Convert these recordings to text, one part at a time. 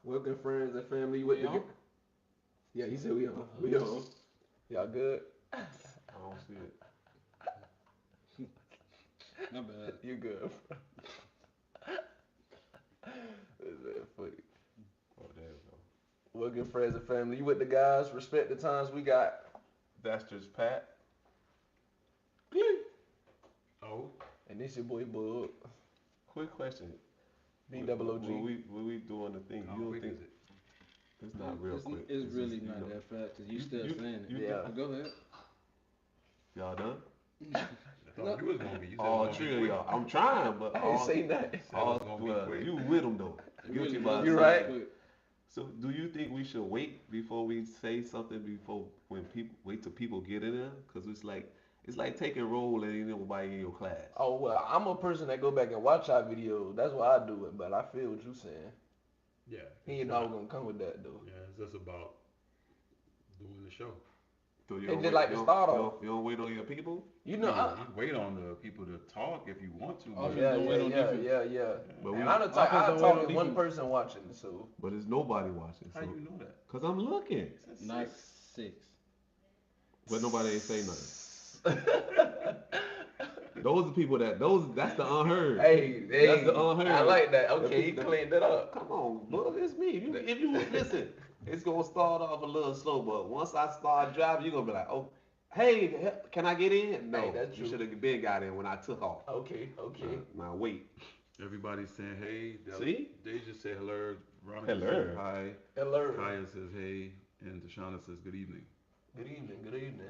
Welcome friends and family with the. Yeah, he said we on. We on. Y'all good? I don't see it. My bad. You good? That's funny. Oh, there we go. Welcome friends and family. You with the guys? Respect the times we got. That's just Pat. Oh, And this your boy Boog. quick question. B-double-O-G. When we doing the thing, How you don't quick think is it? it's not real quick? It's really just, not that fast because you still you- saying it. you- Yeah. Go ahead. Y'all done? I thought you was gonna be. You said All it was gonna three be of quick. y'all. I'm trying, but I ain't all, say that. Said it all was gonna be well, quick. you with them though. It Guilty really by was You really right. quick. So, do you think we should wait before we say something before when people wait till people get in there? Cause it's like taking roll and ain't nobody in your class. Oh well, I'm a person that go back and watch our videos. That's why I do it. But I feel what you saying. Yeah. He it's ain't not- all gonna come with that though. Yeah, it's just about doing the show. So you It's don't just wait- like you the don't- start you off. don't- You don't wait on your people. You know, Yeah, you wait on the people to talk if you want to. Oh, But yeah. Don't wait on yeah. defense. But And I'm the type Offense I don't talk wait in on one defense. person watching. So but there's nobody watching. how So, you know that? cause I'm looking. It's at Not 6. 6. But nobody ain't say nothing. Those are people that's the unheard. hey, That's the unheard. I like that. Okay, he The- cleaned it up. Come on, bro, it's me. If you listen, it's gonna start off a little slow, but once I start driving, you're gonna be like, oh, hey, can I get in? No, Hey, that's you true. should have been got in when I took off. Okay. Now wait. Everybody's saying hey. See? They just say hello. Veronica Hello. said Hi. Hello. Kaya says hey, and Deshauna says good evening. Good evening. Good evening.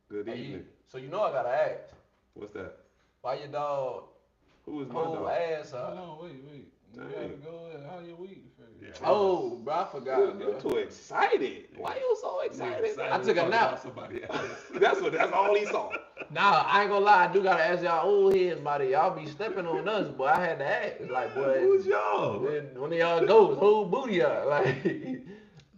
Good Hey, evening. so you know I gotta ask, What's that? why your dog Who is my whole dog? ass Hold up? on, wait. You Dang. gotta go ahead. How your week? Yeah. Oh, bro, I forgot, You're bro. too excited. Why you so excited? I took a nap. Somebody else. That's all he saw. Nah, I ain't gonna lie. I do gotta ask y'all old heads about it. Y'all be stepping on us, boy. I had to ask. It's like, boy, Who's y'all? when y'all goes, whole booty out. Like,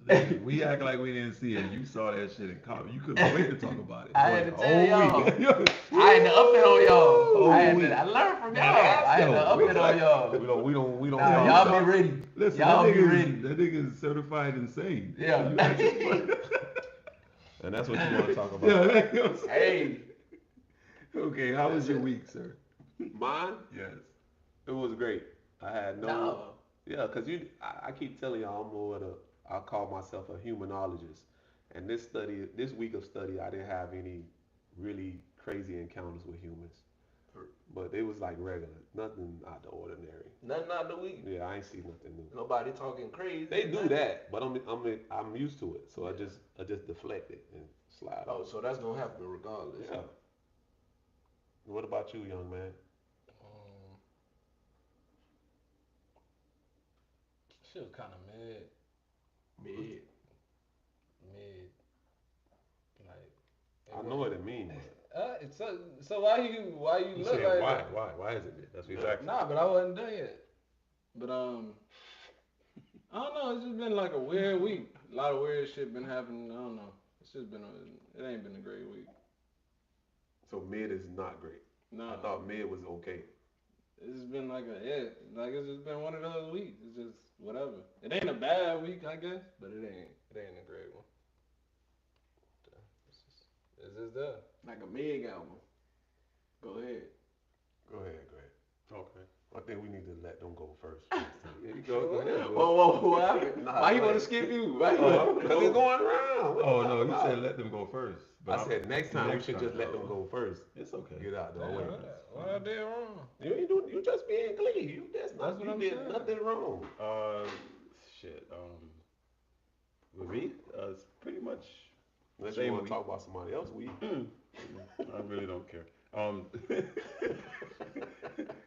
Listen, we act like we didn't see it. You saw that shit in comment. You couldn't wait to talk about it. I had to But tell y'all. week. I had to up it on y'all. Whole I learned from y'all. Ask I had to them. up it on y'all. We don't. Nah, talk. y'all be ready. Listen, Y'all that be nigga, ready. that nigga is certified insane. Yeah. You ask him- And that's what you want to talk about. yeah, that goes- Hey, Okay, how was your week, sir? Mine, Yes. it was great. I had no. no. Yeah, cause I keep telling y'all I'm more I call myself a humanologist, and this week of study, I didn't have any really crazy encounters with humans, but it was like regular, nothing out the ordinary. Nothing out the week. Yeah, I ain't see nothing new. Nobody talking crazy. They do that, but I'm used to it, so I just deflect it and slide Oh, off. so that's gonna happen regardless. Yeah. What about you, young man? Shit was kind of mid. Mid. Like. I know what it means. So why you He look said, like why? that? Why is it that? That's what he's asking. Nah, but I wasn't done yet. But I don't know. It's just been like a weird week. A lot of weird shit been happening. I don't know. It's just been it ain't been a great week. So mid is not great. No, I thought mid was okay. it's just been like it's just been one of those weeks. It's just whatever. It ain't a bad week, I guess, but it ain't a great one. It's just there. Like a Meg album. Go ahead. Go ahead. Okay. I think we need to let them go first. Yeah, you go ahead. Whoa, what happened? Nah, Why you go wanna ahead. skip you? Why you Because it's going around. What Oh you no, talking you about? said let them go first. But I said next time we next should time. just let them go first. It's okay. Get out the Damn, way. what I did wrong? You ain't doing. You just being Glee. You That's what you I'm did saying. nothing wrong. Shit. With me, it's pretty much. Unless Same you want week. to talk about somebody else. I really don't care.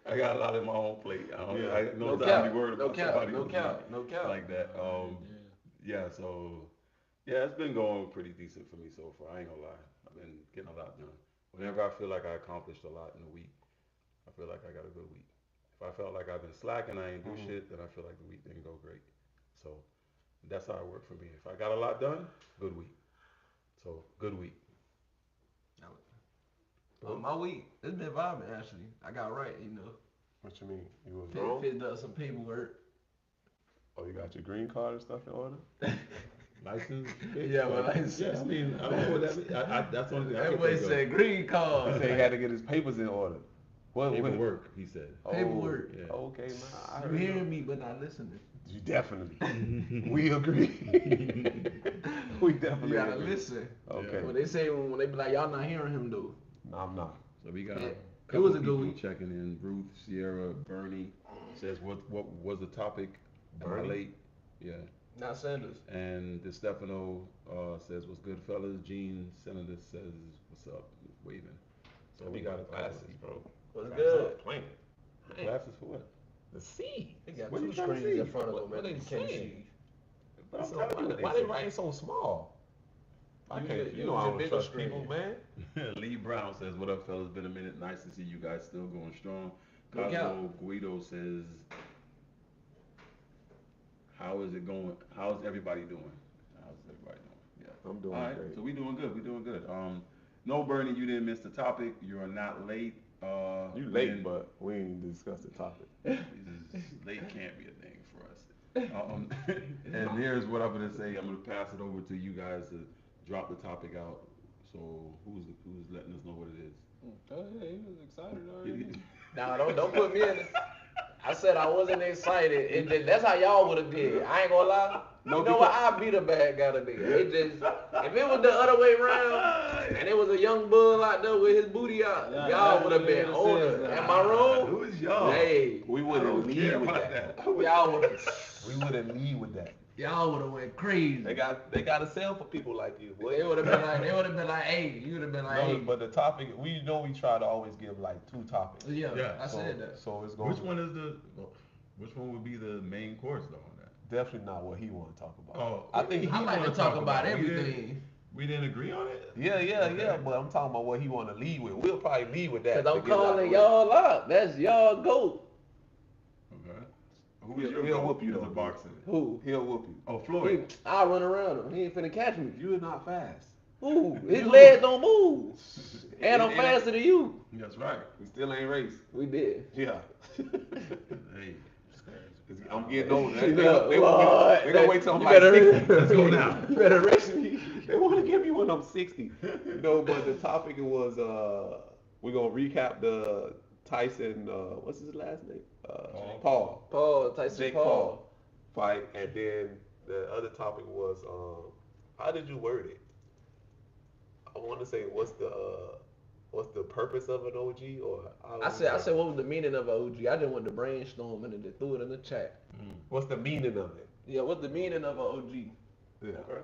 I got a lot in my own plate. Yeah. I know No that I'm cap. worried No about cap. somebody No who's cap. not No cap. like that. Yeah. So yeah, it's been going pretty decent for me so far. I ain't gonna lie. I've been getting a lot done. Whenever I feel like I accomplished a lot in a week, I feel like I got a good week. If I felt like I've been slacking, I ain't do shit, then I feel like the week didn't go great. So that's how it worked for me. If I got a lot done, good week. So good week. My week, it's been vibing actually. I got right, What you mean? You was wrong? Filled up some paperwork. Oh, you got your green card and stuff in order? License? Yeah, but license. Yeah, I mean, I don't know what that means. That's the only thing I can That boy think of. said green He card. said he had to get his papers in order. Paperwork, he said. Paperwork. Oh, Yeah. okay, man. I You heard hearing me, but not listening. You definitely. We agree. We definitely You gotta agree. listen. Okay. When they say when they be like, y'all not hearing him though. No, I'm not. So we got Yeah. a It couple was a of good people week. checking in. Ruth, Sierra, Bernie says, what was the topic? Am I Bernie? late? Yeah. Not Sanders. And DeStefano says, what's good, fellas? Gene Senator says, what's up? Waving. So We got classes, bro. What's Classes good? Playing. Classes for what? The C. They got What two you trying to screens see? in front of What them, man. they You can't saying? see. But I'm So telling you, why why they they writing so small? I Use can't. it- You know use I your don't bigger trust screen. people, man. Lee Brown says, what up, fellas? Been a minute. Nice to see you guys still going strong. Look Cosmo Guido says, how is it going? How's everybody doing? How's everybody doing? Yeah. I'm doing All right, great. so we doing good. We doing good. No, Bernie, you didn't miss the topic. You are not late. You we late, didn't- but we ain't even discuss the topic. late can't be a thing for us. And here's what I'm gonna say. I'm gonna pass it over to you guys to drop the topic out. So who's letting us know what it is? Oh, yeah, he was excited already. Nah, don't put me in. I said I wasn't excited. It just, that's how y'all would have did. I ain't gonna lie. No, You know what? I'd be the bad guy today. It just, if it was the other way around, and it was a young bull out there with his booty out, Yeah, y'all that would have what been it on says, it. nah. Am I wrong? Who is y'all? Hey, We I wouldn't don't lead care with about that. y'all would have. We wouldn't lead with that. Y'all would have went crazy. They got a sell for people like you. Boy. They would have been like, hey, you would have been like, No, hey. but the topic we try to always give like 2 topics. Yeah, Yeah. I So, said that. so it's going. Which one would be the main course though on that? Definitely not what he want to talk about. Oh, I think I like to talk about everything. We didn't agree on it? Yeah. But I'm talking about what he want to lead with. We'll probably lead with that. Cause to I'm get it out the calling way. y'all out. That's y'all goat. Okay. Who is your He'll goat whoop you as a though. boxer? Who? He'll whoop you. Oh, Floyd. I'll run around him. He ain't finna catch me. You're not fast. Who? His legs don't move. And I'm And- faster than you. That's right. We still ain't raced. We did. Yeah. Hey, I'm getting older. You They know, gonna wait till I'm you like better- 60. Let's go now. You better race me. They want to get me when I'm 60. No, but the topic was we're gonna recap the Tyson. What's his last name? Paul. Paul, Tyson Jake Paul. fight, and then the other topic was how did you word it? I want to say what's the purpose of an OG or I said what was the meaning of a OG? I just went to brainstorm and then threw it in the chat. what's the meaning of it? Yeah, what's the meaning of a OG? Yeah. Okay.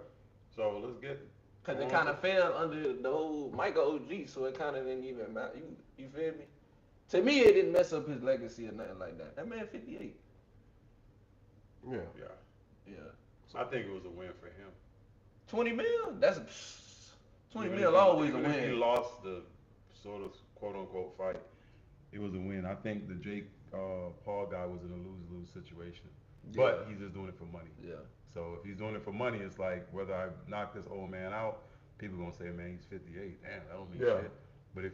So let's get. Cause it kind of fell under the whole Michael OG, so it kind of didn't even matter. You feel me? To me, it didn't mess up his legacy or nothing like that. That man 58. Yeah. Yeah. Yeah. I think it was a win for him. 20 mil? That's 20 Even mil if he- always a even if he win. lost the sort of quote unquote fight, it was a win. I think the Jake Paul guy was in a lose-lose situation, but he's just doing it for money. Yeah. So if he's doing it for money, it's like whether I knock this old man out, people gonna say, man, he's 58. Damn, that don't mean Yeah. shit. But if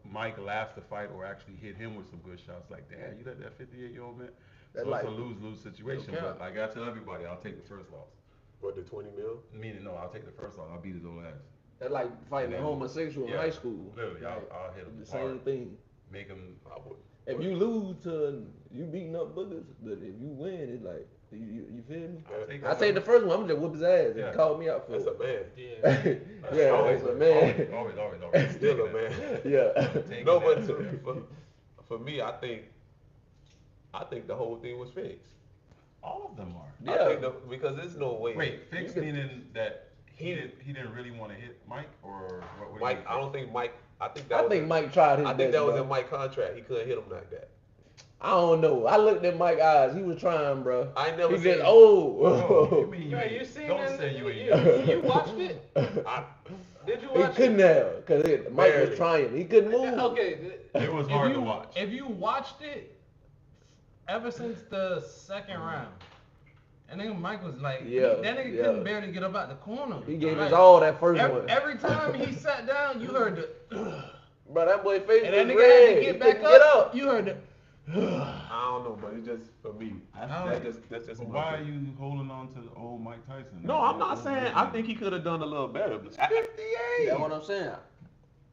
Mike lasts the fight or actually hit him with some good shots, like, damn, you let that 58-year-old man. That So like- it's a lose-lose situation. Okay. But like I tell everybody, I'll take the first loss. What, the 20 mil? Meaning, no, I'll take the first loss. I'll beat his old ass. That like fighting a And then- homosexual in yeah, high school. literally, Like, I'll hit him the same hard. thing. Make him. I would. If you lose to you beating up boogers, but if you win, it's like you feel me? I take the first one. I'm just whoop his ass Yeah. and call me out for That's it. a man. Yeah, always that's a man. Always. Still a man. Yeah. Take No, that. but for me, I think the whole thing was fixed. All of them are. I Yeah. think because there's no way. Wait, fixed You can- meaning that he didn't really want to hit Mike, or what? Mike, I don't think Mike. I think Mike tried his I best. think that was bro. in Mike's contract. He couldn't hit him like that. I don't know. I looked at Mike's eyes. He was trying, bro. I ain't never He seen. just Oh, you mean you Bro, ain't- you seen don't that? say you ain't. You watched it? I, Did you He watch couldn't it? have, cause Mike Barely. was trying. He couldn't move. Okay. It was if hard you, to watch. If you watched it, ever since the second round, and then Mike was like, Yeah, that nigga yeah. couldn't barely get up out the corner. He gave Like, his all that first one. Every time he sat down, you heard the, Bro, that boy face and that was nigga red. had to He get back couldn't up. You heard the, I don't know, but it's just for me. That's just But my why are opinion. you holding on to the old Mike Tyson? No, I'm not saying. I think he could have done a little better. 58. That's what I'm saying.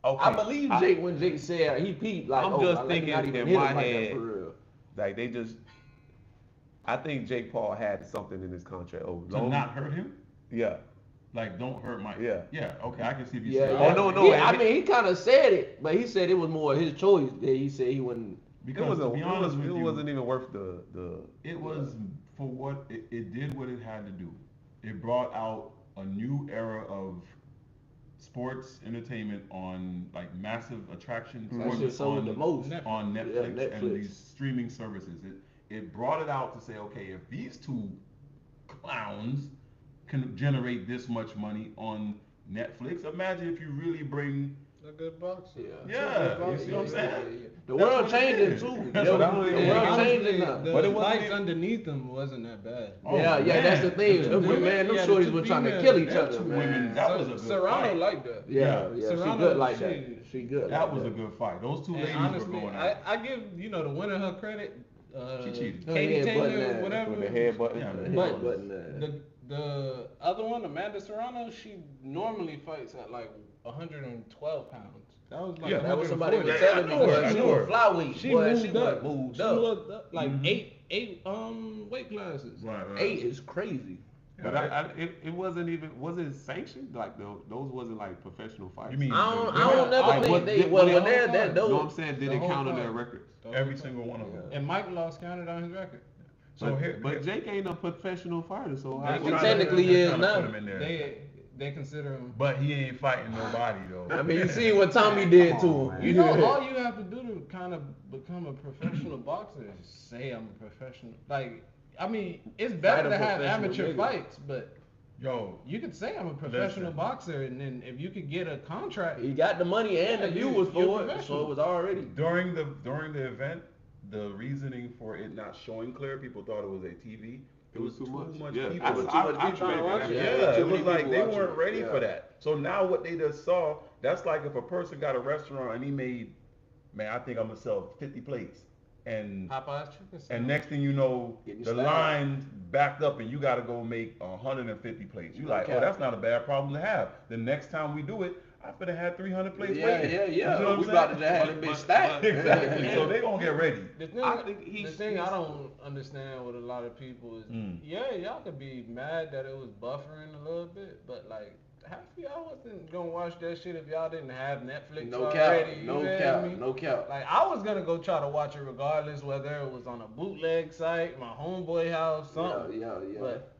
Okay, I believe Jake when Jake said he peeped like, I'm just let me thinking not even in hit him my like head, that for real. like they just. I think Jake Paul had something in his contract. Oh, To not hurt him? Yeah. Like, don't hurt Mike. Yeah. Yeah, okay, I can see if you Yeah, say yeah. Oh, no, He, and I mean, he kind of said it, but he said it was more his choice. That he said he wouldn't. Because to be honest with it you, wasn't even worth the. it was for what it did what it had to do. It brought out a new era of sports entertainment on like massive attractions That shit sold the most. on Netflix, Yeah, Netflix. and these streaming services. It brought it out to say, okay, if these two clowns can generate this much money on Netflix, imagine if you really bring. A good boxer. Yeah, you see what I'm saying? The That's world what it changing is. too. That's Yeah, what the it world is. And honestly, changing now. the But it wasn't fights even- underneath them wasn't that bad. Oh, yeah, man. that's the thing. The Man, women- them yeah, the shorties two were trying to females, kill each them other, two man. women, that was a good Serrano fight. like that. Yeah, she Serrano, good like that. she- She good. That like was that. a good fight. Those two And ladies honestly, were going at I give the winner her credit. She cheated. Katie Her head button Taylor, ass. whatever. With the head button. Yeah, Head But button, the other one, Amanda Serrano, she normally fights at like 112 pounds. That was like Yeah, that was somebody 140. was Yeah, telling me I know her, because I she know was her. flyweight. She Boy, moved she up. moved She up. moved up like Mhm. eight weight classes. Right, right. 8 is crazy. But it wasn't even, was it sanctioned? Like those wasn't like professional fights. You mean I don't I never what- think they what- well what when they they're all that call No, dope. I'm saying The did it whole count on fight. their records? every single one of them? And Mike lost counted on his record. So But Jake ain't a professional fighter, so They're how He trying technically they're is trying to now. put him in there. They consider him. But he ain't fighting nobody though. I mean, you see what Tommy did to Come on, him. man. You know, all you have to do to kind of become a professional boxer is say I'm a professional. Like, I mean, it's better Fight a to have professional amateur nigga. fights, but Yo, you could say I'm a professional Listen. boxer, and then if you could get a contract, He got the money and the Yeah, viewers you're for it, so professional. it was already. during the event, the reasoning for it not showing clear, people thought it was a TV. It was too much. Yeah, people. It was too much people tried to watch it. Yeah, Yeah, too it was many like people they watching weren't it. ready Yeah. for that. So now what they just saw, that's like if a person got a restaurant and he made, man, I think I'm gonna sell 50 plates, and Popeye's chicken. and next thing you know, Getting the stabbed. line's backed up and you gotta go make 150 plates. You like, Okay. oh, that's not a bad problem to have. The next time we do it, I could have had 300 plates Yeah, waiting. yeah, You know what yeah. I'm We saying? about to just have them bitch stacked. Exactly. So they gonna get ready. The thing, I think he's- the thing I don't understand with a lot of people is, yeah, y'all could be mad that it was buffering a little bit, but like half of y'all wasn't gonna watch that shit if y'all didn't have Netflix No already. cap, you no feel cap, me? no cap. Like I was gonna go try to watch it regardless, whether it was on a bootleg site, my homeboy house, something. Yeah. But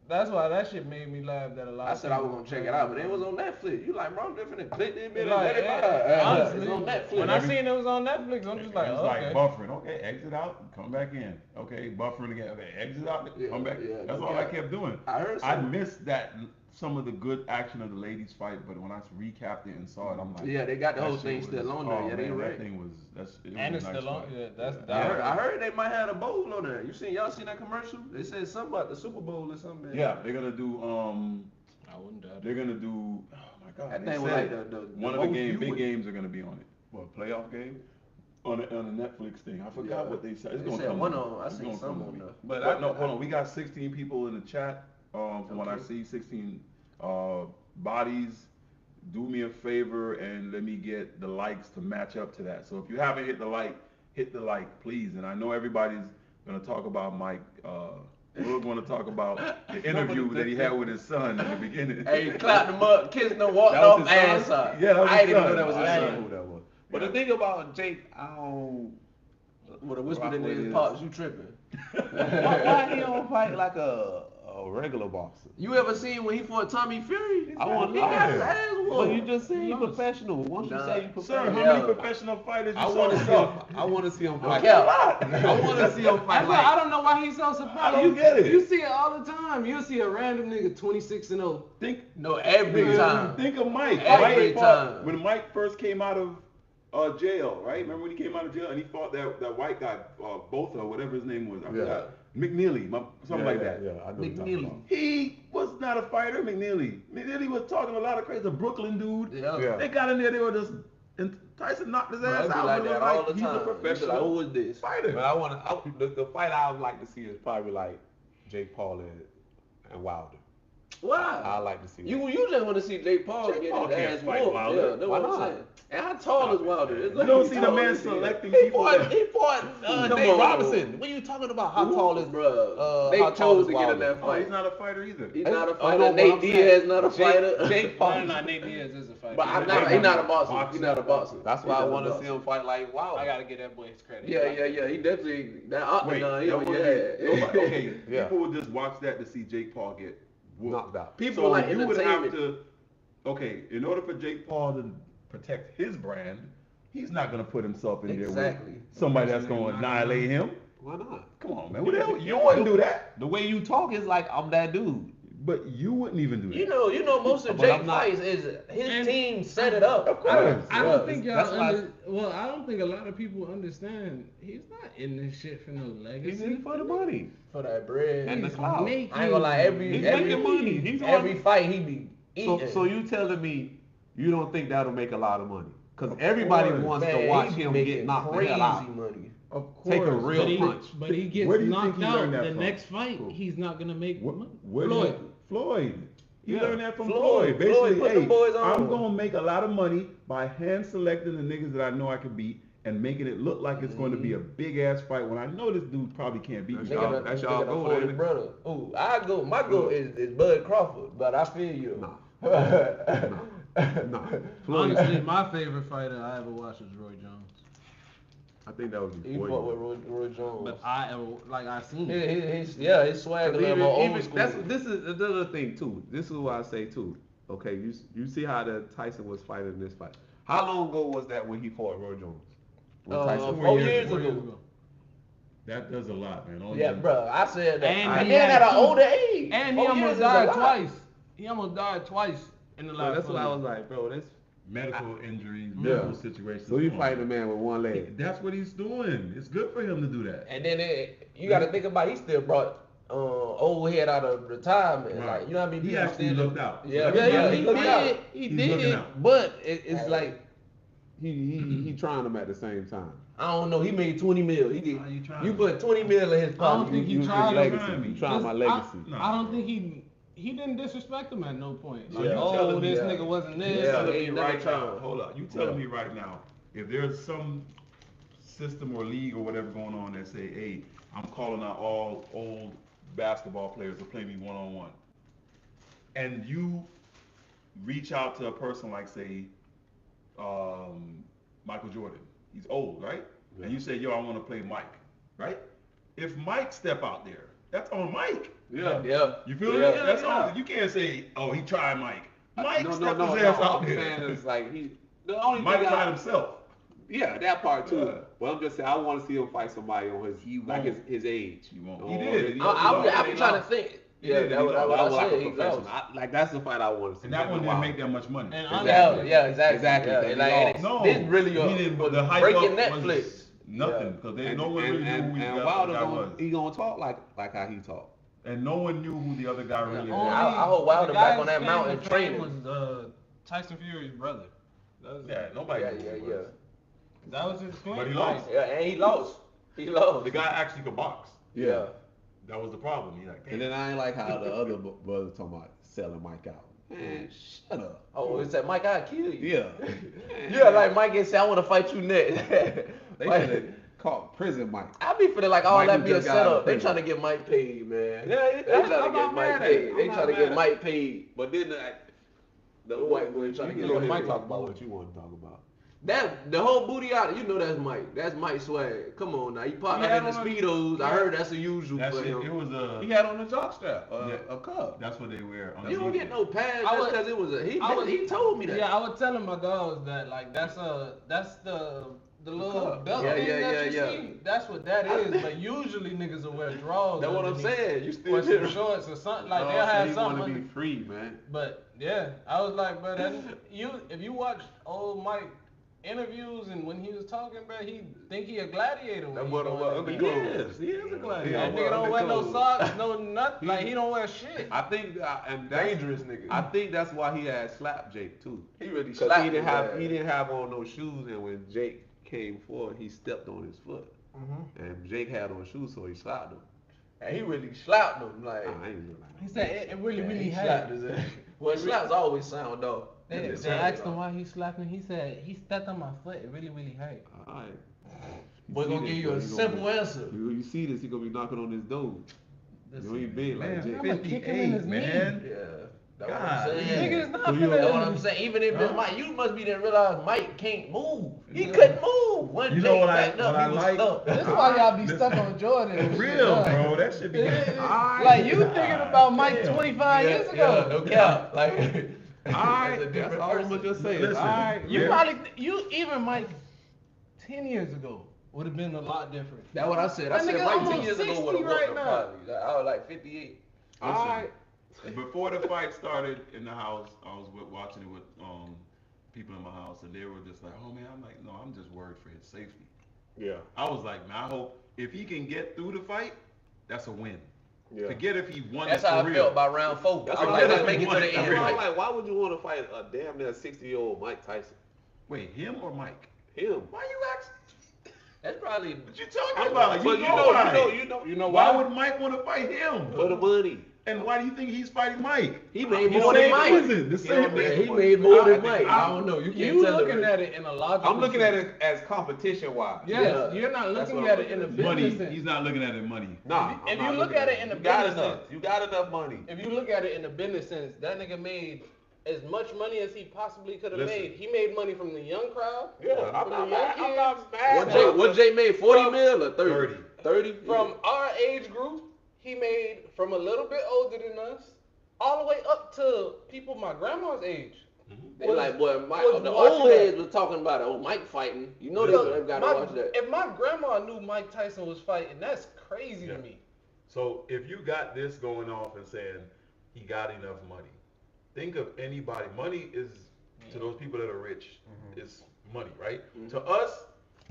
that's why that shit made me laugh that a lot. I of said I was people gonna check were it out, but playing it was on Netflix. You like, bro, I'm different than click this bitch. Like, Let it yeah, buy. honestly, It's on Netflix. when I seen it was on Netflix, I'm just like, It's oh, like okay. buffering. Okay, exit out, come back in. Okay, buffering again. Okay, exit out, come back. Yeah, That's no all I cap. kept doing. I heard I some. missed that some of the good action of the ladies fight, but when I recapped it and saw it, I'm like, Yeah, they got the that whole shit thing was- still on oh, there. Yeah, they man, right. That thing was it And was it's a nice still on. fight. Yeah, that's I heard they might have a bowl on there. Y'all seen that commercial? They said something about the Super Bowl or something. Yeah, they're gonna do I wouldn't doubt they're it. gonna do oh my god. That they thing was said like the one of the most big viewed. games are gonna be on it. What, playoff game? On a Netflix thing. I forgot Yeah. what they said. It's They gonna said come one to me. on- I It's seen gonna some come to on me. there. But no, hold on. We got 16 people in the chat. From what I Okay. see, 16 bodies. Do me a favor and let me get the likes to match up to that. So if you haven't hit the like, please. And I know everybody's gonna talk about Mike. We're gonna talk about the interview that he had with his son in the beginning. Hey, clapped him up, kissed him, walked That was off, his son? ass up. Yeah, that was I his didn't even know son. that was his I son. didn't know who that was. But Yeah. the thing about Jake, I don't. Would have whispered in Rock with his his- pops, you tripping. Why he don't fight like a regular boxer? You ever seen when he fought Tommy Fury? I want- He got his Yeah. ass Well, you whooped. just said you Lost. professional. Once you Nah. say you Sir, professional, how Yeah. many professional fighters you I saw want to see him? him. I want to see him No fight. cap. I want to see him fight That's why I like. don't know why he's so surprised. I don't get it. You see it all the time. You see a random nigga 26-0. No, every time. Think of Mike. Every Mike fought- time. when Mike first came out of jail, right? Remember when he came out of jail and he fought that white guy, Botha, whatever his name was. I Yeah. forgot. McNeely, something like that. Yeah, I know what you're talking McNeely. about. He was not a fighter, McNeely. McNeely was talking a lot of crazy. The Brooklyn dude. Yeah. Yeah. They got in there, they were just And Tyson knocked his Bro, ass it be out. like It that looked all the he's time. a You be like, professional who is this? fighter. But the fight I would like to see is probably like Jake Paul and Wilder. Why? I like to see that. You just want to see Jake Paul Jake get Paul his can't ass fight whooped. Wilder. Yeah, that's Why what I'm not? saying. And how tall is Wilder? It's You like don't he see the tall man as hell. selecting He people. fought Come Nate on. Robinson. What are you talking about? How tall is Bro, they how tall chose is to get in Wilder? that Oh, fight. he's not a fighter either. He's not a I fighter. know what Nate I'm saying. Diaz not a fighter. Jake Paul. No, Nate Diaz is a fighter. But he's not a boxer. He's not a boxer. That's why I want to see him fight like Wilder. I gotta get that boy his credit. Yeah. He definitely that octagon. that wouldn't be- nobody- okay, Yeah. people would just watch that to see Jake Paul get whooped. knocked out. People So like you would have entertainment. to, okay, in order for Jake Paul to protect his brand, he's not going to put himself in Exactly. there with somebody that's going to annihilate him. Why not? Come on, man. What the hell? You wouldn't do that. The way you talk is like I'm that dude. But you wouldn't even do that. You know, most of But Jake I'm not- fights is his And- team set it up. Of course. I don't think y'all. That's why I don't think a lot of people understand. He's not in this shit for no legacy. He's in it for the money For that bread. and the He's clout. making- I ain't gonna lie, He's making money. He's every on. fight he be eating. So you telling me you don't think that'll make a lot of money? Because everybody course. wants Man, to watch he be him making get knocked the crazy hell out. money. Of course, Take a real but he, punch. But he gets Where do you knocked think he out. learned that The from? next fight, he's not gonna make money. Where Floyd. Floyd. He Yeah. learned that from Floyd. Floyd. Basically, Floyd put them boys on. I'm going to make a lot of money by hand selecting the niggas that I know I can beat and making it look like it's going to be a big ass fight when I know this dude probably can't beat me. That's y'all goal, Floyd ain't it? brother. Ooh, I go. My goal is Bud Crawford, but I feel you. Nah. No. Floyd. Honestly, my favorite fighter I ever watched was Roy Jones. I think that was He before fought you. with Roy Jones. But I seen His, it. his swag a little more old school. This is another thing too. This is what I say too. Okay, you see how the Tyson was fighting this fight. How long ago was that when he fought Roy Jones? When Tyson 4 years years ago. That does a lot, man. Only Yeah, bro. I said that. And And he then had at an two- older age. And he 4 years almost is a died lot. twice. He almost died twice in the So last. that's why I 4 was like, bro, this. medical injuries, Yeah. medical situations. So you Come on, fighting a man with one leg. That's what he's doing. It's good for him to do that. And then you got to think about he still brought old head out of retirement. Right. Like you know what I mean? He People actually still- looked out. Yeah, Yeah, he he looked out. did. He He's looking did. out. But it's like he trying them at the same time. I don't know. He made 20 mil. He did. Why you trying You to- put 20 mil in his I pocket. don't think he You tried your him. legacy. You trying my legacy. I don't think he didn't disrespect him at no point. Like, Yeah. oh, telling me this that. nigga wasn't this. You Yeah, telling he me never right now, tried. hold up. You telling me right now, if there's some system or league or whatever going on that say, hey, I'm calling out all old basketball players to play me one-on-one, and you reach out to a person like, say, Michael Jordan. He's old, right? Yeah. And you say, yo, I want to play Mike, right? If Mike step out there, that's on Mike. Yeah. Yeah. You feel Yeah. me? That's Yeah. on. You can't say, oh, he tried Mike. Mike no, stepped no, his no. ass out I'm there. saying is like the only Mike thing tried I, himself. yeah, that part too. Yeah. But I'm just saying I want to see him fight somebody on his like won't. his age. He won't. Oh, He did. he- I be he trying to lost. think. He Yeah, did, that he was lost. what That I was like said. a He professional. lost. Like that's the fight I want to see. And that one didn't make that much money. And Yeah, exactly. Exactly, Yeah, because and he like, lost. No, this really he didn't. But the hype breaking up Netflix. was nothing because no one really knew who and the Wilder guy gonna, was, he gonna talk like how he talk. and no one knew who the other guy really Yeah. was. I hope Wilder back on that mountain Was training. Tyson Fury's brother. That was, Yeah, nobody. Yeah, knew yeah, who he yeah. was. that was his claim. But he lost. Yeah, and he lost. He lost. The guy actually could box. Yeah. That was the problem. He like, damn. And then I ain't like how the other brothers talking about selling Mike out. Man, shut up. Oh, it's that Mike, I'll kill you. Yeah. Yeah, like Mike and say, I want to fight you next. They Like, should have called prison Mike. I be feeling like all Mike that who be a just got out of setup. They prison. trying to get Mike paid, man. Yeah, They trying to I'm get not Mike mad at paid. it. They I'm not trying to mad get at Mike paid. But then the white boy trying to get go Mike ahead. talk about what you want to talk about. That the whole booty out, you know that's Mike. That's Mike swag. Come on now, you popped Yeah, out in the I don't know. speedos. I Yeah. heard that's the usual That for shit. him. It was He had on the jock strap, Yeah. a cup. That's what they wear. On You the don't get no pads I just was- because it was a. I was- He told me that. Yeah, I was telling my dogs that like that's the little cup. belt Yeah, thing yeah, that you yeah, see. That's what that is. But usually niggas will wear drawers. That's what I'm underneath, saying. You still or some did. shorts or something. Like No, they'll so have he something. want to be under- free, man. But yeah, I was like, bro, if you watch old Mike interviews and when he was talking, bro, he think he a gladiator. That When boy don't wear underclothes. He is a gladiator. that nigga don't wear no socks, no nothing. Like he don't wear shit. I think, and that's, Dangerous nigga. I think that's why he had slapped Jake too. He really Because slapped he didn't his have ass. he didn't have on no shoes, and when Jake came forward, he stepped on his foot, and Jake had on shoes, so he slapped him. And he really slapped him like. I ain't doing that. He said it really, really he slapped hurt. his ass. Well, slaps always sound though. They asked him why he slapped him. He said he stepped on my foot. It really, really hurt. All right. Boy, gonna give you a simple answer. You see this, he gonna be knocking on his door. You ain't big like Jake. I'm gonna kick him in his man. Yeah. That's what God, I'm saying. Nigga is not So you- finna- That's what I'm saying. Even if it's Mike, you must be didn't realize Mike can't move. He couldn't move. When You Jake know what I- backed up, what I he was like? stuck. This is why y'all be stuck on Jordan. and For shit, real, huh? bro. That shit be Like you thinking about Mike 25 years ago. Yeah, no cap. Like, Alright, that's a that's different all I'm person. gonna just say. Listen, Alright, You Yeah. probably even Mike 10 years ago would have been a lot different. That's what I said. I That said nigga Mike 10 almost years ago 60 would have right right now. probably. I was like 58. alright. Before the fight started in the house, I was watching it with people in my house, and they were just like, "Oh man," I'm like, "No, I'm just worried for his safety." Yeah, I was like, "Man, I hope if he can get through the fight, that's a win. yeah. Forget if he won That's it how for I real." felt about round 4. That's I was what like, I let's like. make it to the That's end. That's why I'm Like, like, why would you want to fight a damn near 60-year-old Mike Tyson? Wait, him or Mike? Him. Why you asking? that's probably. What you talking about? Like, But you know why? You know Why why? would Mike want to fight him? For the money. And why do you think he's fighting Mike? He made The more than same Mike. reason. The same don't make reason. He made more than I Mike. think- I don't know. You can't You tell looking it. at it in a logical I'm looking at sense. it as competition wise. Yes, Yeah. you're not That's looking what at I'm it in a looking Money. business sense. He's not looking at it money. Nah. If I'm you not look looking at it in you a got business enough. sense. You got enough money. If you look at it in a business sense, that nigga made as much money as he possibly could have Listen. made. He made money from the young crowd. Yeah, I'm from not the young mad. I'm kids, not mad. What Jay made 40 mil or 30. 30? From our age group, he made from a little bit older than us, all the way up to people my grandma's age. They like, boy, Mike, was the watching old that. heads was talking about it. Oh, Mike fighting. You know they got to watch that. If my grandma knew Mike Tyson was fighting, that's crazy Yeah. to me. So if you got this going off and saying he got enough money, think of anybody. Money is to those people that are rich. It's money, right? To us,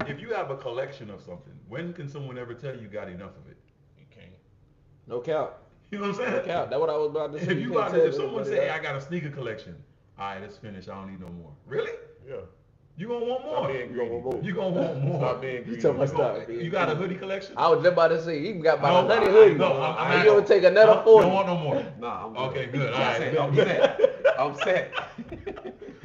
if you have a collection of something, when can someone ever tell you got enough of it? You can't. No cap. You know what I'm No saying? cap. That's what I was about to say. If you can't got tell if someone everybody say, "Hey, that. I got a sneaker collection," all right, it's finished. I don't need no more. Really? Yeah. You gonna want Stop more? being greedy. You gonna want more? Stop being You greedy. talking about You stop gonna- being You got a greedy. hoodie collection? I was just about to say, he even got about No, 100 I- hoodies. no, I'm You gonna take another You 40. don't want no more. Nah, I'm good. Okay, good. All I'm right, set. good. I'm set. I'm set.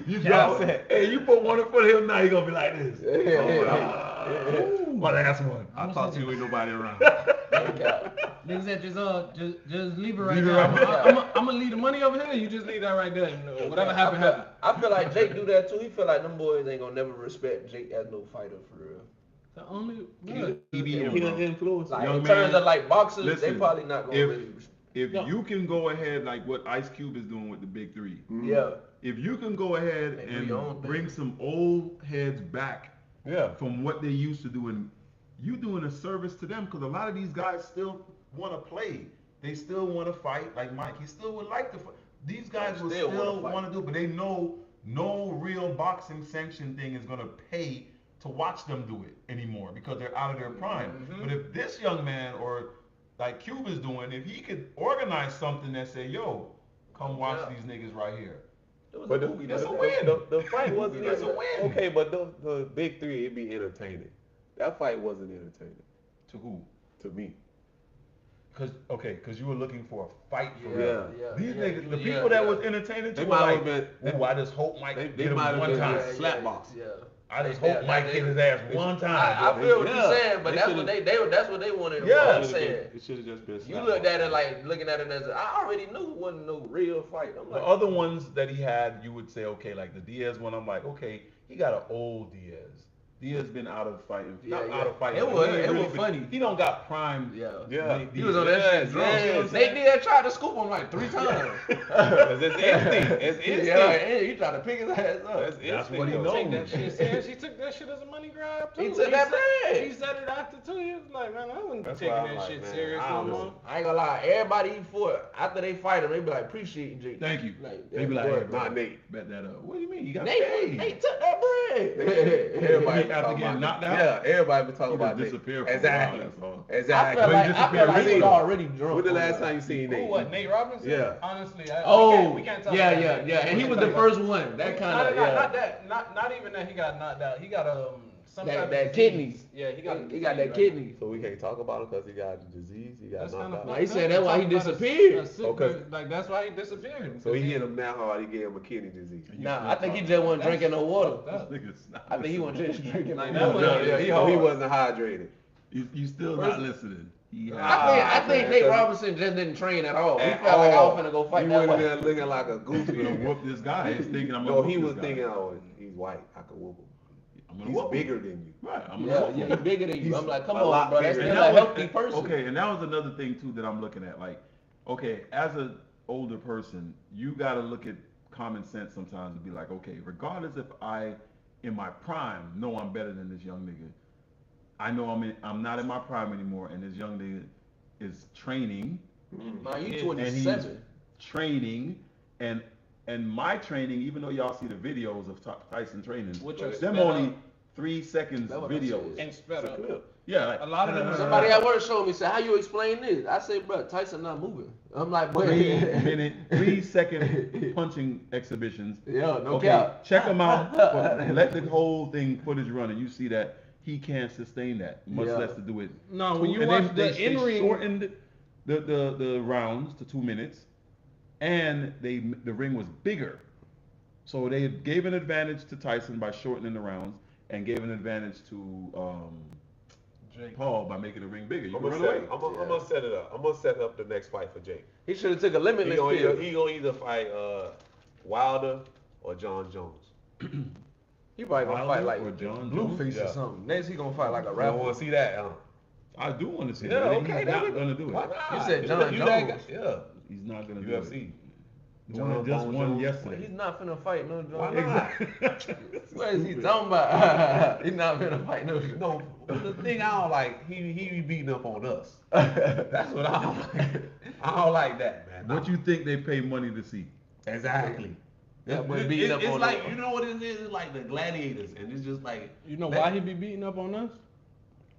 You Yeah, got I'm set. Hey, you put one in front of him now, he gonna be like this. Yeah. My last one. I thought you ain't nobody around. No cap. Nigga said just leave it right Leave it there. right I'm gonna leave the money over here. You just leave that right there. And whatever happened, happened. I feel like Jake do that too. He feel like them boys ain't gonna never respect Jake as no fighter for real. The only He be him, He bro. done influence. Like Young in terms man, of like boxers, they listen, probably not gonna if- really. If No. you can go ahead like what Ice Cube is doing with the Big Three, Yeah. if you can go ahead They do your own and thing. bring some old heads back Yeah. from what they used to do, and you doing a service to them, because a lot of these guys still want to play. They still want to fight, like Mike. He still would like to fight. These guys will Still still wanna fight. want to do, but they know no real boxing sanction thing is gonna pay to watch them do it anymore because they're out of their prime. Mm-hmm. But if this young man or like Cube is doing, if he could organize something that say, "Yo, come watch Yeah. these niggas right here." It was But a movie. that's though. a win. The fight wasn't That's a win. Okay, but the big three, it'd be entertaining. That fight wasn't entertaining To who? to me. Cause you were looking for a fight for Yeah, real. yeah. These yeah, niggas, the yeah, people that yeah. was entertaining They to might were have like, been- "Ooh, I just hope Mike they get him might have one been time. just slap box. Yeah. I just They- hope they- Mike they- hit his ass one time. I feel what Yeah. you're saying, but They that's should've- what that's what they wanted. Yeah. I'm saying. It should have just been. You slap looked box. at it like looking at it as I already knew it wasn't no real fight. I'm The like, other ones that he had, you would say, okay, like the Diaz one, I'm like, okay, he got an old Diaz. Diaz been out of fighting. Yeah, Not yeah. out of fighting. It but was- he ain't it really was been- funny. He don't got prime. Yeah. Yeah. He was on that shit drunk. yes. Nate Diaz tried to scoop him like 3 times. It's instinct. It's instinct. Yeah, and he tried to pick his ass up. That's That's instinct, what he though. knows. Take that shit serious. He took that shit as a money grab too. He took that bread. He said it after too. He was like, man, I wouldn't be That's taking why I'm that like, shit man, serious I no don't know. more. I ain't gonna lie, everybody he fought, after they fight him, they be like, appreciate you, Jake. Thank you. Like, They be like, boy, hey, bro, Not Nate. bet that up. What do you mean? You got Nate, paid. Nate took that bread. Everybody After talking getting about knocked Nate. out? Yeah, everybody been He talking just about Nate. disappeared for Exactly. a while, that's all. Exactly. I feel like disappeared he was recently. already drunk. When the on last that. time you seen Who, Nate? what, Nate Robinson? Yeah. Honestly, we can't talk yeah, about yeah, that. yeah. And he We was can't the talk first about one. That that. kind of, Not that. Not even that he got knocked out. He got some That- type of that disease. kidneys. Yeah, he got. He got that disease right kidney. So we can't talk about him because he got a disease. He got That's kind knocked of. out. Nah, he said that's why he disappeared. Okay. Like that's why he disappeared. So he hit him now hard. He gave him a kidney disease. Nah, I think he just wasn't drinking no water. This nigga's not I think he listening. wasn't just drinking Like, no that water. was- Yeah, he No, he hard. wasn't hydrated. You still not listening. He I think man, Nate 'cause- Robinson just didn't train at all. He At felt like I all. was finna go fight He that went in way. there looking like a I'm goofy. gonna whoop this guy. He's thinking I'm gonna No, whoop he this was guy. thinking, oh, he's white. I could whoop him. I'm gonna He's whoop him. bigger than you. Right. I'm gonna Yeah, whoop yeah, him. he bigger than you. He's I'm like, come a on, lot bro. That's bigger still than a you. healthy person. Okay, and that was another thing too that I'm looking at. Like, okay, as an older person, you gotta look at common sense sometimes and be like, okay, regardless if I, in my prime, know I'm better than this young nigga, I know I'm not in my prime anymore, and this young nigga is training. Nah, you And he's 27. training, and my training, even though y'all see the videos of Tyson training, Which are them sped only up. 3 seconds That's what I videos. said. And sped up. Yeah, like A lot of them are- Somebody at work showed me, said, how you explain this? I said, bro, Tyson not moving. I'm like, but 3-second punching exhibitions. Yeah, no Okay, cap. check them out. Let the whole thing footage run, and you see that he can't sustain that, much Yeah. less to do it. No, when you and watch they the in-ring- shortened the rounds to 2 minutes, and the ring was bigger, so they gave an advantage to Tyson by shortening the rounds, and gave an advantage to Jake. Paul by making the ring bigger. You I'm can gonna, run set, away. I'm gonna set it up. I'm gonna set up the next fight for Jake. He should have took a He limitless gonna, pill. he gonna either fight Wilder or John Jones. He probably gonna fight Wilder like or John Blueface Jones? or Yeah. something. Next he gonna fight like a I don't rapper. want to see that. I do want to see Yeah, that. okay, He's then not we- gonna do it. Why not? You said John You that Jones. guy- Yeah. He's not gonna do UFC. it. The John one that just Bone won Jones. yesterday. He's not finna fight no Why John. not? What is he talking about? He's not finna fight no. No, the thing I don't like, he be beating up on us. That's what I don't like. I don't like that, man. What you think they pay money to see? Exactly. That boy beating up it's on like, them. you know what it is? It's like the gladiators, and it's just like, You know that- why he be beating up on us?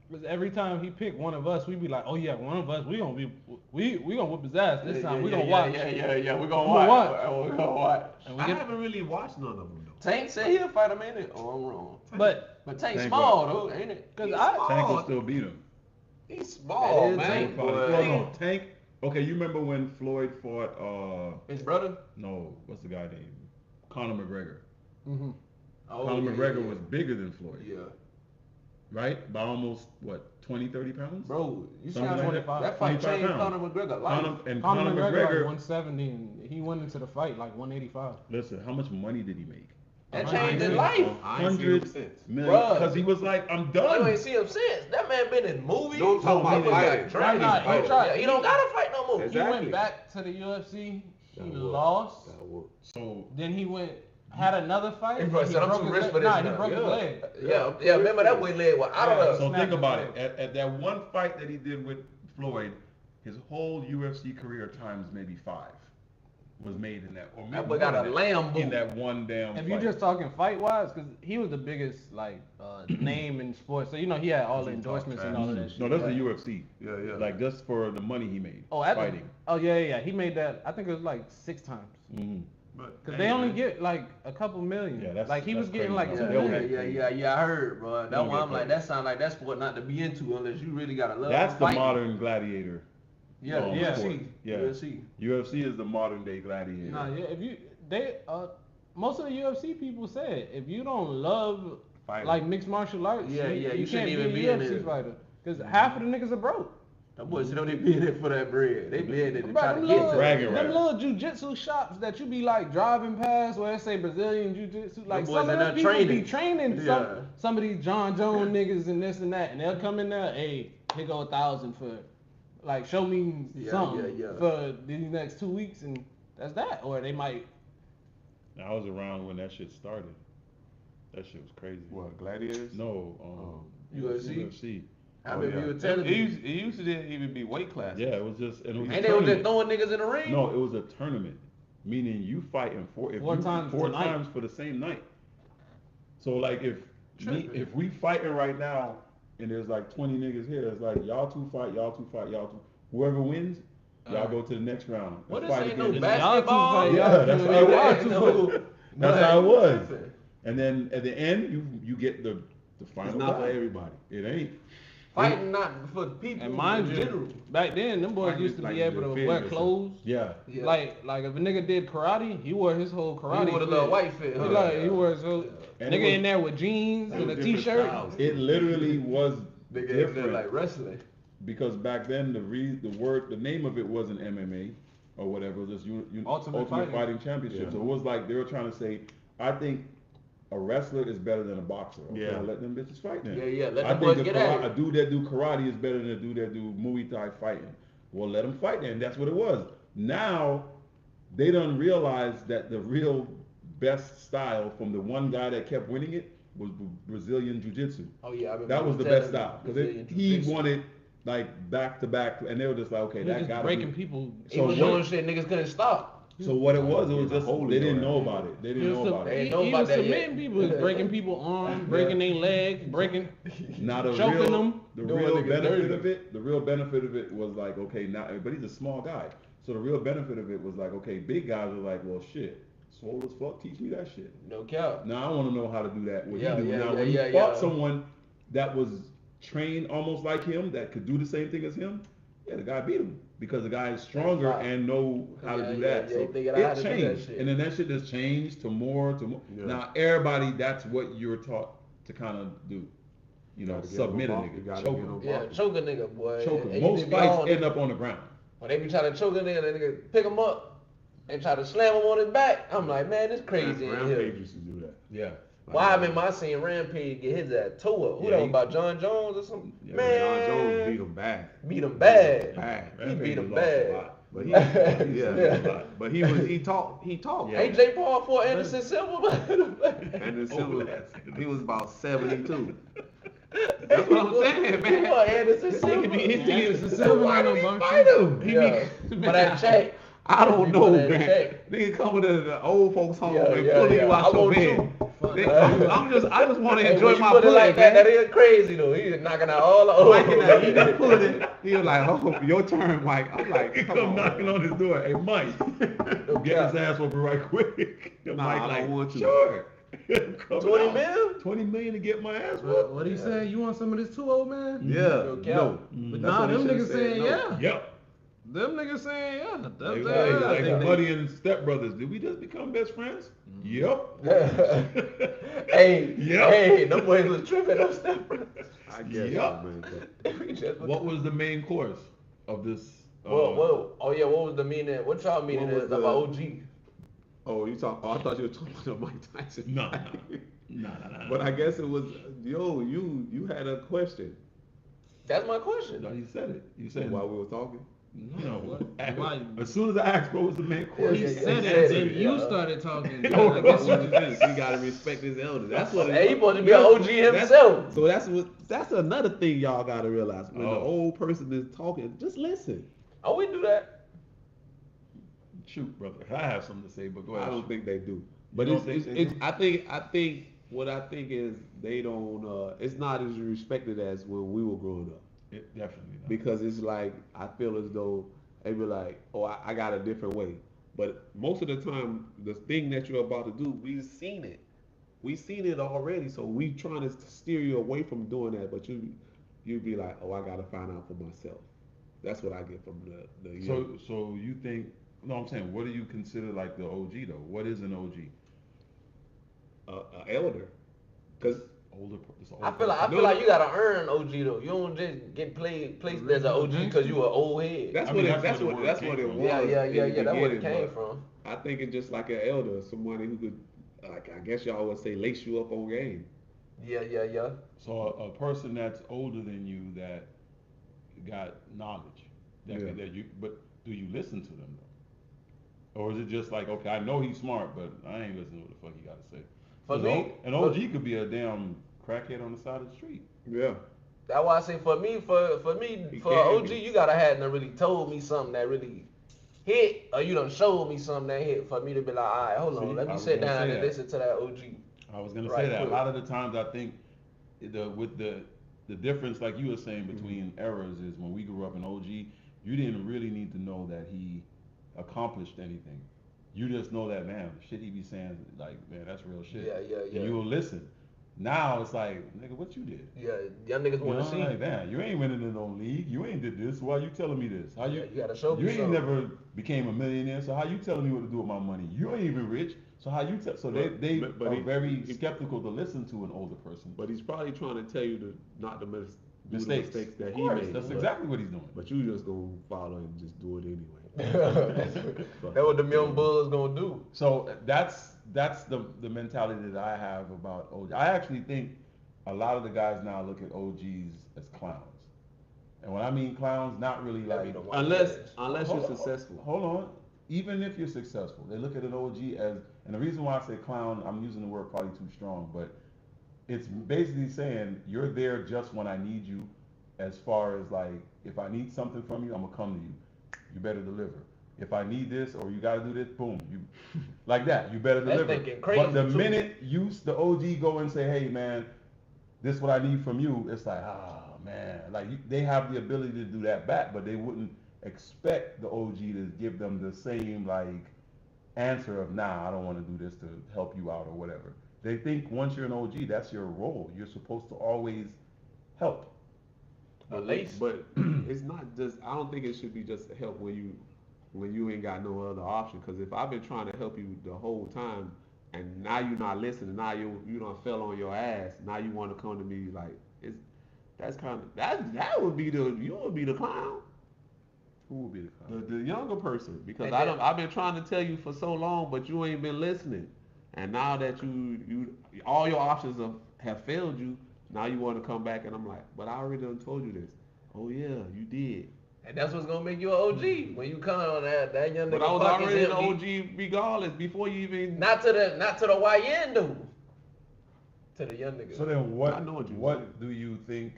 Because every time he pick one of us, we be like, oh yeah, one of us, we gonna whoop his ass this time. We gonna watch. Yeah, we gonna I'ma watch. watch. We gonna watch. And we I get, haven't really watched none of them though. Tank said he'll fight him, ain't it? Oh, I'm wrong. but But Tank Tank small though, ain't it? because He's I small. Tank will still beat him. He's small, That is man. Tank, Probably. boy. No, Tank. Okay, you remember when Floyd fought? His brother. No, what's the guy name? Conor McGregor. mhm. Oh, Conor yeah, McGregor yeah. was bigger than Floyd, Yeah, right? By almost what, 20, 30 pounds? bro. You see Something how like that fight 25 changed pounds. Conor McGregor life. Conor McGregor like McGregor. 170, and he went into the fight like 185. Listen, how much money did he make? That I changed his ain't life. I ain't seen him Hundreds since. million. Bruh. Because he was like, I'm You done. ain't see him since. That man been in movies. No, I'm talking He about was fighting. like training. Nah, he Fighting. tried- Yeah, he don't gotta fight no more. Exactly. He went back to the UFC. He That worked. lost. That worked. So Then he had another fight. He probably said, "I'm broke too his rich leg." for this Nah, now." he broke his Yeah. leg. Yeah, remember that boy leg was out Yeah. of So the. think about his it. At that one fight that he did with Floyd, his whole UFC career times maybe 5 was made in that. Or maybe That boy got more a than lamb boot. in that one damn If fight. you're just talking fight wise, because he was the biggest like name in sports, so you know he had all the endorsements and all of that shit. No, that's the UFC. Yeah, yeah. Like just for the money he made Oh, at the- fighting. oh yeah. He made that. I think it was like 6 times. Mhm. But Cause they only get like a couple million. Yeah, that's- like he was that's getting like crazy. 2 Yeah, million. Yeah, I heard, bro. Don't That's why get I'm like, paid. that sound like that's sport not to be into unless you really got to love That's the fighting. modern gladiator. Yeah, Yeah. UFC. Yeah. UFC. UFC is the modern day gladiator. Nah, yeah. If you most of the UFC people said if you don't love Fighting. like mixed martial arts, Yeah, you you can't shouldn't even be be a in UFC it. fighter. Cause half of the niggas are broke. Them boys don't even be in there for that bread. They be in there to Bro, try to them get little, some. bragging them rights. little jujitsu shops that you be like driving past where they say Brazilian jujitsu, like boys some of in them there people be training. training Yeah. some of these John Jones niggas and this and that, and they'll come in there, hey, here go 1,000 for, like, show me something for these next 2 weeks, and that's that. Or they might. I was around when that shit started. That shit was crazy. What, Gladiators? No, UFC? UFC. I remember you were telling me. It used to didn't even be weight classes. Yeah, it was just, and it was Ain't a they was just tournament. throwing niggas in the ring? No, it was a tournament, meaning you fighting four times for the same night. So like if we fighting right now and there's like 20 niggas here, it's like y'all two fight. Whoever wins, y'all go to the next round. What Let's this fight ain't no again. basketball? Yeah, that's how it was. That's how it was. Listen. And then at the end, you get the final. It's not for battle. everybody. It ain't. Fighting not for the people And mind in you, general. back then, them boys Fighting used to like be you able to defend wear yourself. clothes. Yeah. Yeah. Like if a nigga did karate, he wore his whole karate. He wore the fit. little white fit, He huh? like he wore his whole And nigga it was- in there with jeans and a different t-shirt. styles. It literally was Nigga in there different. like wrestling. Because back then the name of it wasn't MMA or whatever, it was just Ultimate Ultimate Fighting. Fighting Championship. Yeah. So it was like they were trying to say, I think a wrestler is better than a boxer. Okay, Yeah. let them bitches fight then. Yeah, let I them think boys get at a it. dude that do karate is better than a dude that do Muay Thai fighting. Well, let them fight then. That's what it was. Now they done realize that the real best style from the one guy that kept winning it was Brazilian Jiu-Jitsu. Oh yeah, I remember That you was the telling best me style because Brazilian he Jiu-Jitsu. wanted like back to back, and they were just like, okay, He was that just got breaking people. He was doing shit niggas couldn't stop. So what it was Yeah, just holy they didn't door. know about it. They He didn't was, know about They it. ain't know he about was that submitting yet. people, he was breaking people's arms, breaking their legs, breaking, Now the choking real them. the doing real niggas benefit dirty. of it, the real benefit of it was like, okay, now but he's a small guy. So the real benefit of it was like, okay, big guys were like, well shit, swole as fuck, teach me that shit. No cap. Now I want to know how to do that. What Yeah, he do. yeah, Now yeah, when yeah, he fought yeah. someone that was trained almost like him, that could do the same thing as him, yeah, the guy beat him because the guy is stronger That's right. and know how to Yeah, do yeah, that. yeah, So he figured out how it to do that changed, shit. and then that shit just changed to more. Yeah. Now everybody, that's what you're taught to kind of do. You know, Gotta get submit a them off, you nigga, gotta choke get him, them Yeah, off. choke a nigga, boy. choke And him. you Most need to be fights on end it. up on the ground. When they be trying to choke a nigga, that nigga pick him up and try to slam him on his back. I'm like, man, this crazy in Rampage here. used to do that. Yeah. Why I remember I seen Rampage get his ass tore up. Who Yeah, that was he- about John Jones or something? Yeah, Man, John Jones beat him bad. beat him bad. Bad. He beat him lost a bad. lot. But he, Yeah. but he talked. Yeah. AJ Paul fought Anderson Silva. And then Oh, he was about 72. That's what I'm saying, man. He fought Anderson His Silva. Anderson Silva Why ain't did no he bum fight shit. him? Yeah. For that check. I don't He know, put that man. check. Nigga coming to the old folks home Yeah, and yeah, pulling yeah. you I out your want bed. you. I just want to Hey, enjoy when you my put it pudding, like that, man. that is crazy though. He's knocking out all the old. Mike and I eating pudding. He was like, "Oh, your turn, Mike." I'm like, He "Come come on, knocking on his door. Hey, Mike, get his ass over right quick. The Nah, Mike I like, don't want you. sure. Coming 20 out. mil? 20 million to get my ass What whooped. he say? You want some of this too, old man? Yeah, No cap. no. But That's nah, what he them should've niggas said, saying no. yeah. Yep. Them niggas saying yeah. They, Them they, saying yeah. like they- Buddy and Step Brothers. Did we just become best friends? Yep. Hey, Yep. hey, them boys was tripping on stuff. I guess, Yeah. man. We just- What was the main course of this? Whoa. Oh yeah, what was the meaning? What y'all meaning What was is about OG? Oh, you talk? Oh, I thought you were talking about Mike Tyson. No. But I guess it was you had a question That's my question. No, you said it. You said while we were talking. No. Why? As soon as I asked what was the main course, He Yeah, said yeah, it yeah, and yeah. you started talking. No, I guess what you think. He gotta respect his elders. That's what. Hey, he supposed to be an OG himself. So that's another thing y'all gotta realize. When the Oh. old person is talking, just listen. Oh, we do that. shoot, brother. I have something to say, but go ahead. I don't shoot. think they do. But don't it's, think it's, they it's do? I think what I think is they don't. It's not as respected as when we were growing up. It definitely not. Because it's like I feel as though they be like, oh, I got a different way. But most of the time, the thing that you're about to do, we've seen it. We've seen it already. So we trying to steer you away from doing that. But you be like, oh, I got to find out for myself. That's what I get from the So you think? No, I'm saying, what do you consider like the OG though? What is an OG? elder. Because I feel like you gotta earn OG though. You don't just get placed as an OG because you an old head. That's what it was. Yeah. That's what it came from. I think it's just like an elder, somebody who could, like I guess y'all would say, lace you up on game. Yeah. So a person that's older than you that got knowledge, but do you listen to them though? Or is it just like, okay, I know he's smart, but I ain't listening to what the fuck he got to say? For me, an OG could be a damn crackhead on the side of the street. Yeah. That's why I say for OG, you gotta have to really told me something that really hit, or you done showed me something that hit for me to be like, all right, hold on, let me sit down and listen to that OG. I was gonna say that. A lot of the times, I think with the difference, like you were saying, between eras is when we grew up in OG, you didn't really need to know that he accomplished anything. You just know that, man, the shit he be saying, like, man, that's real shit. Yeah. And you will listen. Now it's like, nigga, what you did? Yeah, young niggas want to see. Like, man, you ain't winning in no league. You ain't did this. Why you telling me this? You gotta show me You something. ain't never became a millionaire, so how you telling me what to do with my money? You ain't even rich, so how you tell? So they are very skeptical to listen to an older person. But he's probably trying to tell you not to do the Mistakes that he made. That's exactly what he's doing. But you just gonna follow and just do it anyway. That's what the young bulls gonna do. So that's the mentality that I have about OG. I actually think a lot of the guys now look at OGs as clowns. And when I mean clowns, not really like unless you're successful. Hold on. Even if you're successful, they look at an OG as, and the reason why I say clown, I'm using the word probably too strong, but it's basically saying you're there just when I need you. As far as like, if I need something from you, I'm gonna come to you. You better deliver. If I need this or you gotta do this, boom, you like that. You better deliver. Thinking crazy but the too. minute the OG go and say, hey man, this is what I need from you, it's like, man, like they have the ability to do that back, but they wouldn't expect the OG to give them the same like answer of, nah, I don't want to do this to help you out or whatever. They think once you're an OG, that's your role. You're supposed to always help. But it's not just. I don't think it should be just help when you ain't got no other option. Because if I've been trying to help you the whole time, and now you're not listening, now you done fell on your ass. Now you want to come to me like that would be you would be the clown. Who would be the clown? The younger person, because I've been trying to tell you for so long, but you ain't been listening. And now that you all your options have failed you. Now you want to come back, and I'm like, but I already done told you this. Oh yeah, you did. And that's what's gonna make you an OG when you come on that young nigga. But I was already an OG regardless before you even. Not to the YN dude. To the young nigga. So then, what do you think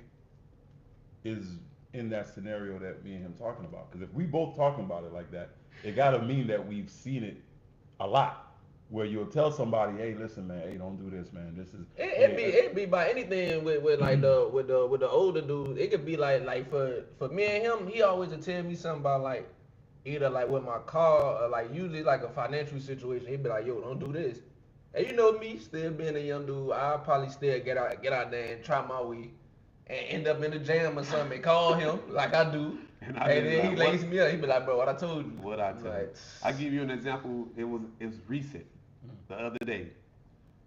is in that scenario that me and him talking about? Because if we both talking about it like that, it gotta mean that we've seen it a lot. Where you'll tell somebody, hey, listen, man, hey, don't do this, man. This is it be by anything with like with the older dudes. It could be like for me and him, he always would tell me something about like either like with my car or like usually like a financial situation. He'd be like, yo, don't do this. And you know me, still being a young dude, I'll probably still get out there and try my way and end up in the jam or something and call him like I do. And then he lays me up. He be like, bro, what I told you. What I told you. I give you an example. It was recent. The other day,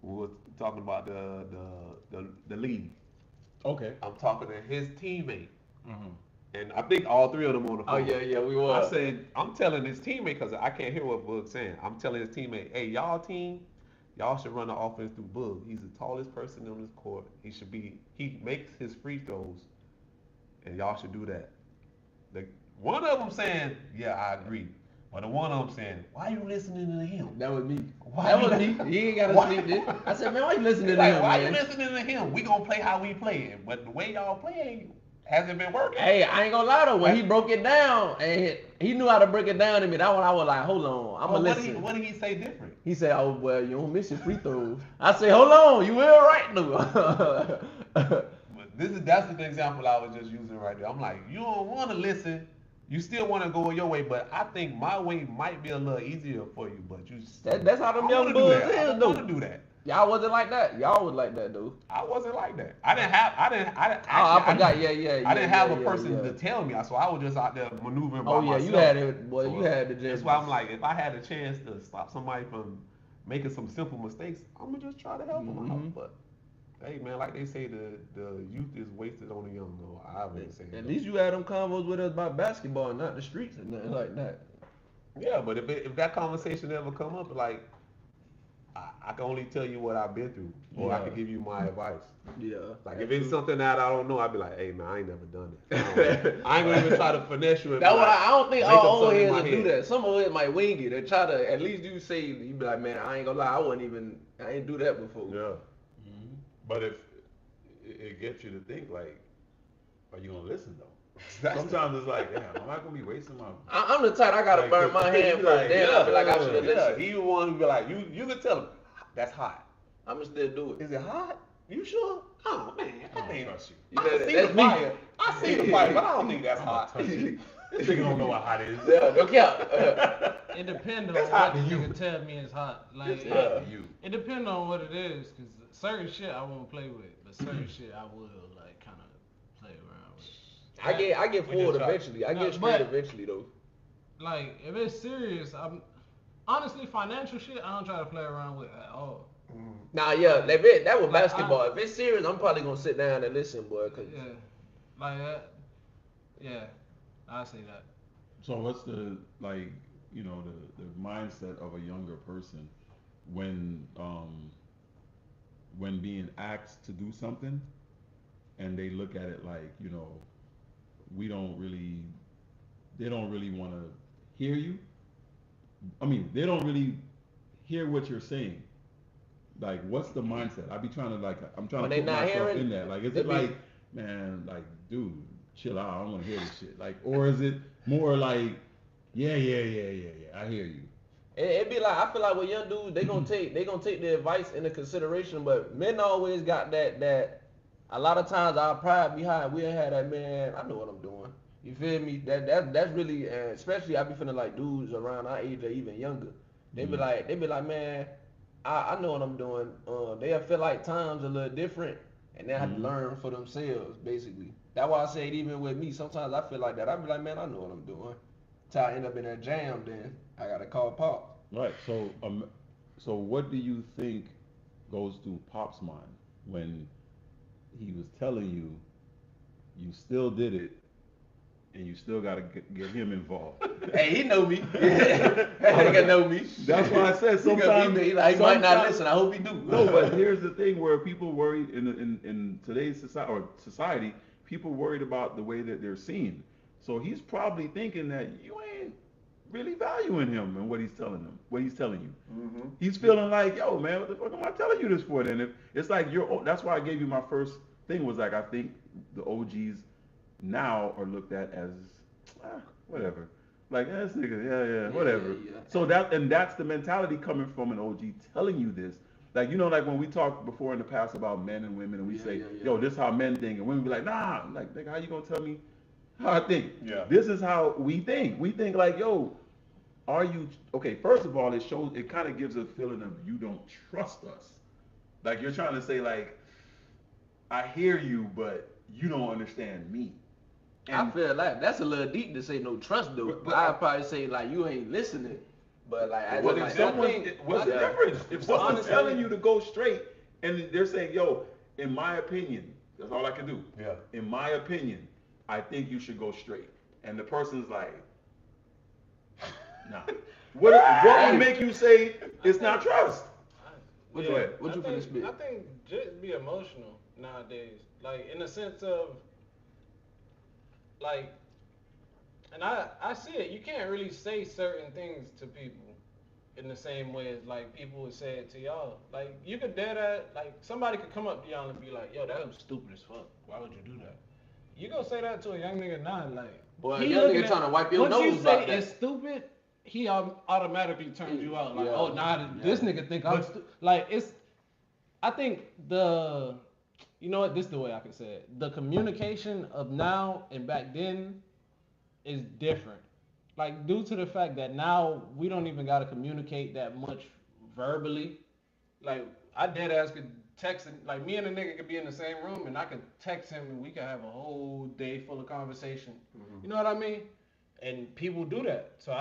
we were talking about the league. Okay. I'm talking to his teammate, and I think all three of them on the phone. Oh yeah, we were. I said, I'm telling his teammate because I can't hear what Boog's saying. I'm telling his teammate, hey, y'all should run the offense through Boog. He's the tallest person on this court. He makes his free throws, and y'all should do that. One of them saying, yeah, I agree. But the one of them saying, why you listening to him? That was me. That was me. He ain't got to sleep this. I said, man, why you listening to him, why man? you listening to him? We gonna play how we play. But the way y'all play hasn't been working. Hey, I ain't gonna lie though. When he broke it down, and he knew how to break it down to me, that one I was like, hold on, I'm gonna listen. What did he say different? He said, oh, well, you don't miss your free throws. I said, hold on, you will right now. But that's the example I was just using right there. I'm like, you don't want to listen. You still want to go your way, but I think my way might be a little easier for you. But that's how them young boys is, though. I don't want to do that. Y'all wasn't like that. Y'all was like that, dude. I wasn't like that. I forgot. Yeah. I didn't have a person to tell me, so I was just out there maneuvering by myself. You had it, boy. You had the. That's why I'm like, if I had a chance to stop somebody from making some simple mistakes, I'm gonna just try to help them out. But Hey man, like they say, the youth is wasted on the young. No, I wouldn't say At that. least you had them convos with us about basketball, not the streets and nothing like that. Yeah, but if that conversation ever come up, like I can only tell you what I've been through, or I Yeah. can give you my advice. Yeah. Like if it's something that I don't know, I'd be like, hey man, I ain't never done it. I ain't gonna even try to finesse you. And That's be why like, I don't think make up all old something in heads my will do head. that. Some old heads might wing it. They try to, at least you say, you be like, man, I ain't gonna lie, I ain't do that before. Yeah. But if it gets you to think, like, are you gonna listen though? Sometimes it's like, damn, am I gonna be wasting my? I'm the type, I gotta Like, burn my you be hand first, like, then I feel like I should have Yeah, listened. he the one who be like, you could tell him that's hot. I'ma still do it. Is it hot? You sure? Oh man, I don't trust you. You I know, see that's the me. fire. I see the fire, but I don't think that's I'm not hot. touching. This nigga don't know what hot is. Yeah, don't count. It depends on It's what hot the to you. nigga tell me is hot. Like, It's Yeah. Hot to you. it depends on what it is, cause certain shit I won't play with, but certain shit I will like kind of play around with. I get We forward just try- eventually. I No, get straight but- eventually though. Like, if it's serious, I'm honestly financial shit. I don't try to play around with at all. Nah, yeah, that was Like, basketball. If it's serious, I'm probably gonna sit down and listen, boy. Cause Yeah, like that. Yeah, I say that. So what's the like, you know, the mindset of a younger person when being asked to do something and they look at it like, you know, they don't really want to hear you. I mean, they don't really hear what you're saying. Like, what's the mindset? I'm trying When to they put not myself hearing, in that. Like, is they it be- like, man, like, dude, chill out. I don't want to hear this shit. Like, or is it more like, yeah, I hear you. It be like, I feel like with young dudes, they gonna take their advice into consideration, but men always got that a lot of times our pride behind we'll have that, man, I know what I'm doing. You feel me? That's really, especially I be feeling like dudes around our age or even younger. They be like, man, I know what I'm doing. They'll feel like times a little different and they have to learn for themselves, basically. That's why I said even with me, sometimes I feel like that. I be like, man, I know what I'm doing. Till I end up in that jam, then I gotta call Pop. Right. So what do you think goes through Pop's mind when he was telling you you still did it and you still got to get him involved? Hey, he know me. That nigga know me. That's why I said He gonna sometimes be- he might not sometimes- listen. I hope he do. No, but here's the thing where people worry in today's society, people worried about the way that they're seen. So he's probably thinking that you ain't really valuing him and what he's telling you. Mm-hmm. He's feeling like, yo, man, what the fuck am I telling you this for then? If it's like that's why I gave you my first thing was like, I think the OGs now are looked at as, whatever. Like, this nigga, yeah, whatever. yeah. So that's the mentality coming from an OG telling you this. Like, you know, like when we talked before in the past about men and women and we say, yo, this is how men think. And women be like, nah. I'm like, nigga, how you gonna tell me how I think? Yeah. This is how we think. We think like, yo, are you, okay, first of all, it kind of gives a feeling of you don't trust us. Like you're trying to say like, I hear you, but you don't understand me. I feel like that's a little deep to say no trust though. But- I'd probably say like you ain't listening. But like I What just if like, someone, what's the difference? If someone's honestly- telling you to go straight and they're saying, yo, in my opinion, that's all I can do. Yeah. In my opinion, I think you should go straight. And the person's like, nah. What would make you say it's not trust? What Go you, ahead. what you finna spit? I think just be emotional nowadays. Like, in the sense of, like, and I see it. You can't really say certain things to people in the same way as, like, people would say it to y'all. Like, you could dare that, like, somebody could come up to y'all and be like, yo, that was stupid as fuck. Why would you do that? You gonna say that to a young nigga now, like, Boy, he young looking nigga at- trying to wipe your once you nose say about that. it's stupid, he automatically turns you out. Like, Yeah. oh, nah, this nigga think I'm stupid. Like, I think you know what, this is the way I can say it. The communication of now and back then is different. Like, due to the fact that now we don't even gotta communicate that much verbally. Like, I dead ass could text him, like me and a nigga could be in the same room and I could text him and we could have a whole day full of conversation. You know what I mean? And people do that. So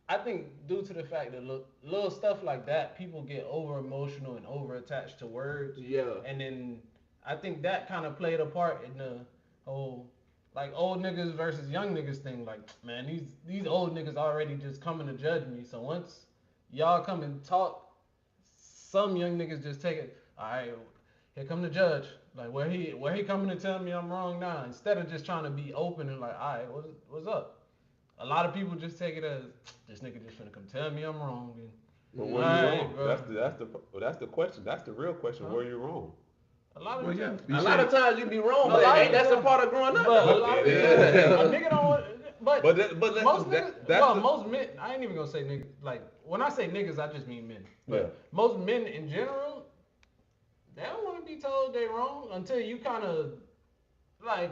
I think due to the fact that little stuff like that, people get over emotional and over attached to words. Yeah. And then I think that kind of played a part in the whole like old niggas versus young niggas thing. Like, man, these old niggas already just coming to judge me. So once y'all come and talk, some young niggas just take it. All right, here come the judge. Like where he coming to tell me I'm wrong now? Instead of just trying to be open and like, all right, what's up? A lot of people just take it as this nigga just finna come tell me I'm wrong. And, But where you wrong? That's the question. That's the real question. Huh? Where you wrong? a lot of Well, yeah, times, A lot of times you be wrong, No, but like, that's a part of growing up. but a though. lot of Yeah. times, a nigga don't want. But most niggas, that's most men. I ain't even gonna say niggas. Like when I say niggas, I just mean men. But Yeah. most men in general, they don't want to be told they wrong until you kind of like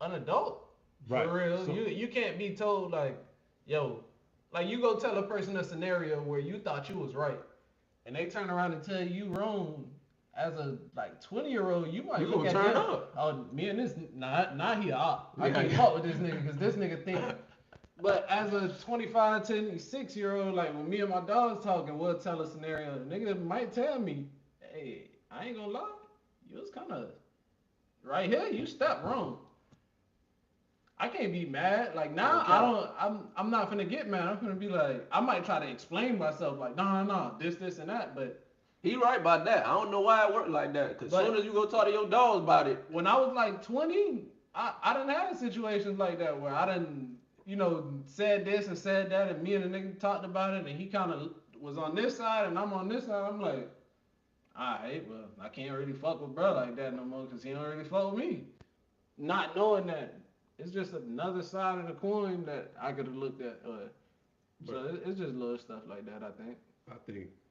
an adult. Right. For real, So- you can't be told like, yo, like you go tell a person a scenario where you thought you was right, and they turn around and tell you wrong. As a like 20-year-old, you might You look gonna at turn them. up. Oh, me and this, nah, he up. I Yeah. can't fuck with this nigga because this nigga think. But as a 25, 26-year-old, like when me and my dogs talking, we'll tell a scenario. The nigga might tell me, hey, I ain't gonna lie, you was kind of right here. You stepped wrong. I can't be mad. Like now, Okay. I don't. I'm not finna get mad. I'm finna be like, I might try to explain myself, like, no, this and that, but. He right about that. I don't know why it worked like that. Cause But- soon as you go talk to your dogs about it, When I was like 20, I done had situations like that where I done, said this and said that, and me and the nigga talked about it, and he kind of was on this side, and I'm on this side. I'm like, alright, well, I can't really fuck with bro like that no more, because he don't really fuck with me. Not knowing that it's just another side of the coin that I could have looked at. So it's just little stuff like that, I think.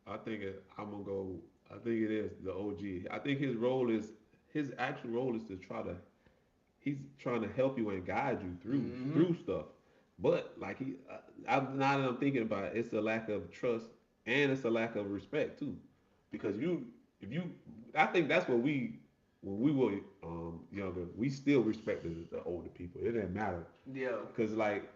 I'm gonna go. I think it is the OG. I think his actual role is to he's trying to help you and guide you through stuff. But like now that I'm thinking about it, it's a lack of trust and it's a lack of respect too, because I think that's what when we were younger, we still respected the older people. It didn't matter, yeah. because like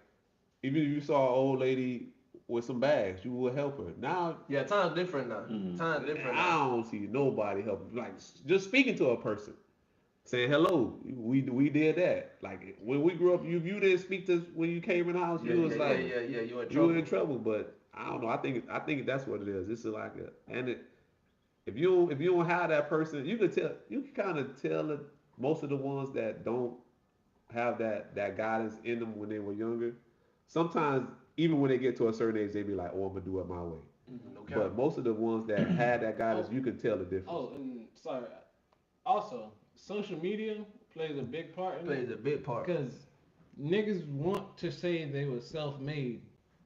even if you saw an old lady with some bags, you would help her. Now, Yeah, time's different now. Time's different I now. don't see nobody helping. Like just speaking to a person, saying hello. We did that. Like when we grew up, you didn't speak to when you came in the house. Yeah, You was yeah, like you in you trouble. were in trouble. But I don't know. I think that's what it is. It's like if you don't have that person, you can kind of tell it, most of the ones that don't have that guidance in them when they were younger. Sometimes even when they get to a certain age, they be like, "Oh, I'm gonna do it my way." No But cap. most of the ones that had that guidance, you can tell the difference. Oh, and sorry. Also, social media plays a big part in Plays it a big part. because niggas want to say they were self-made.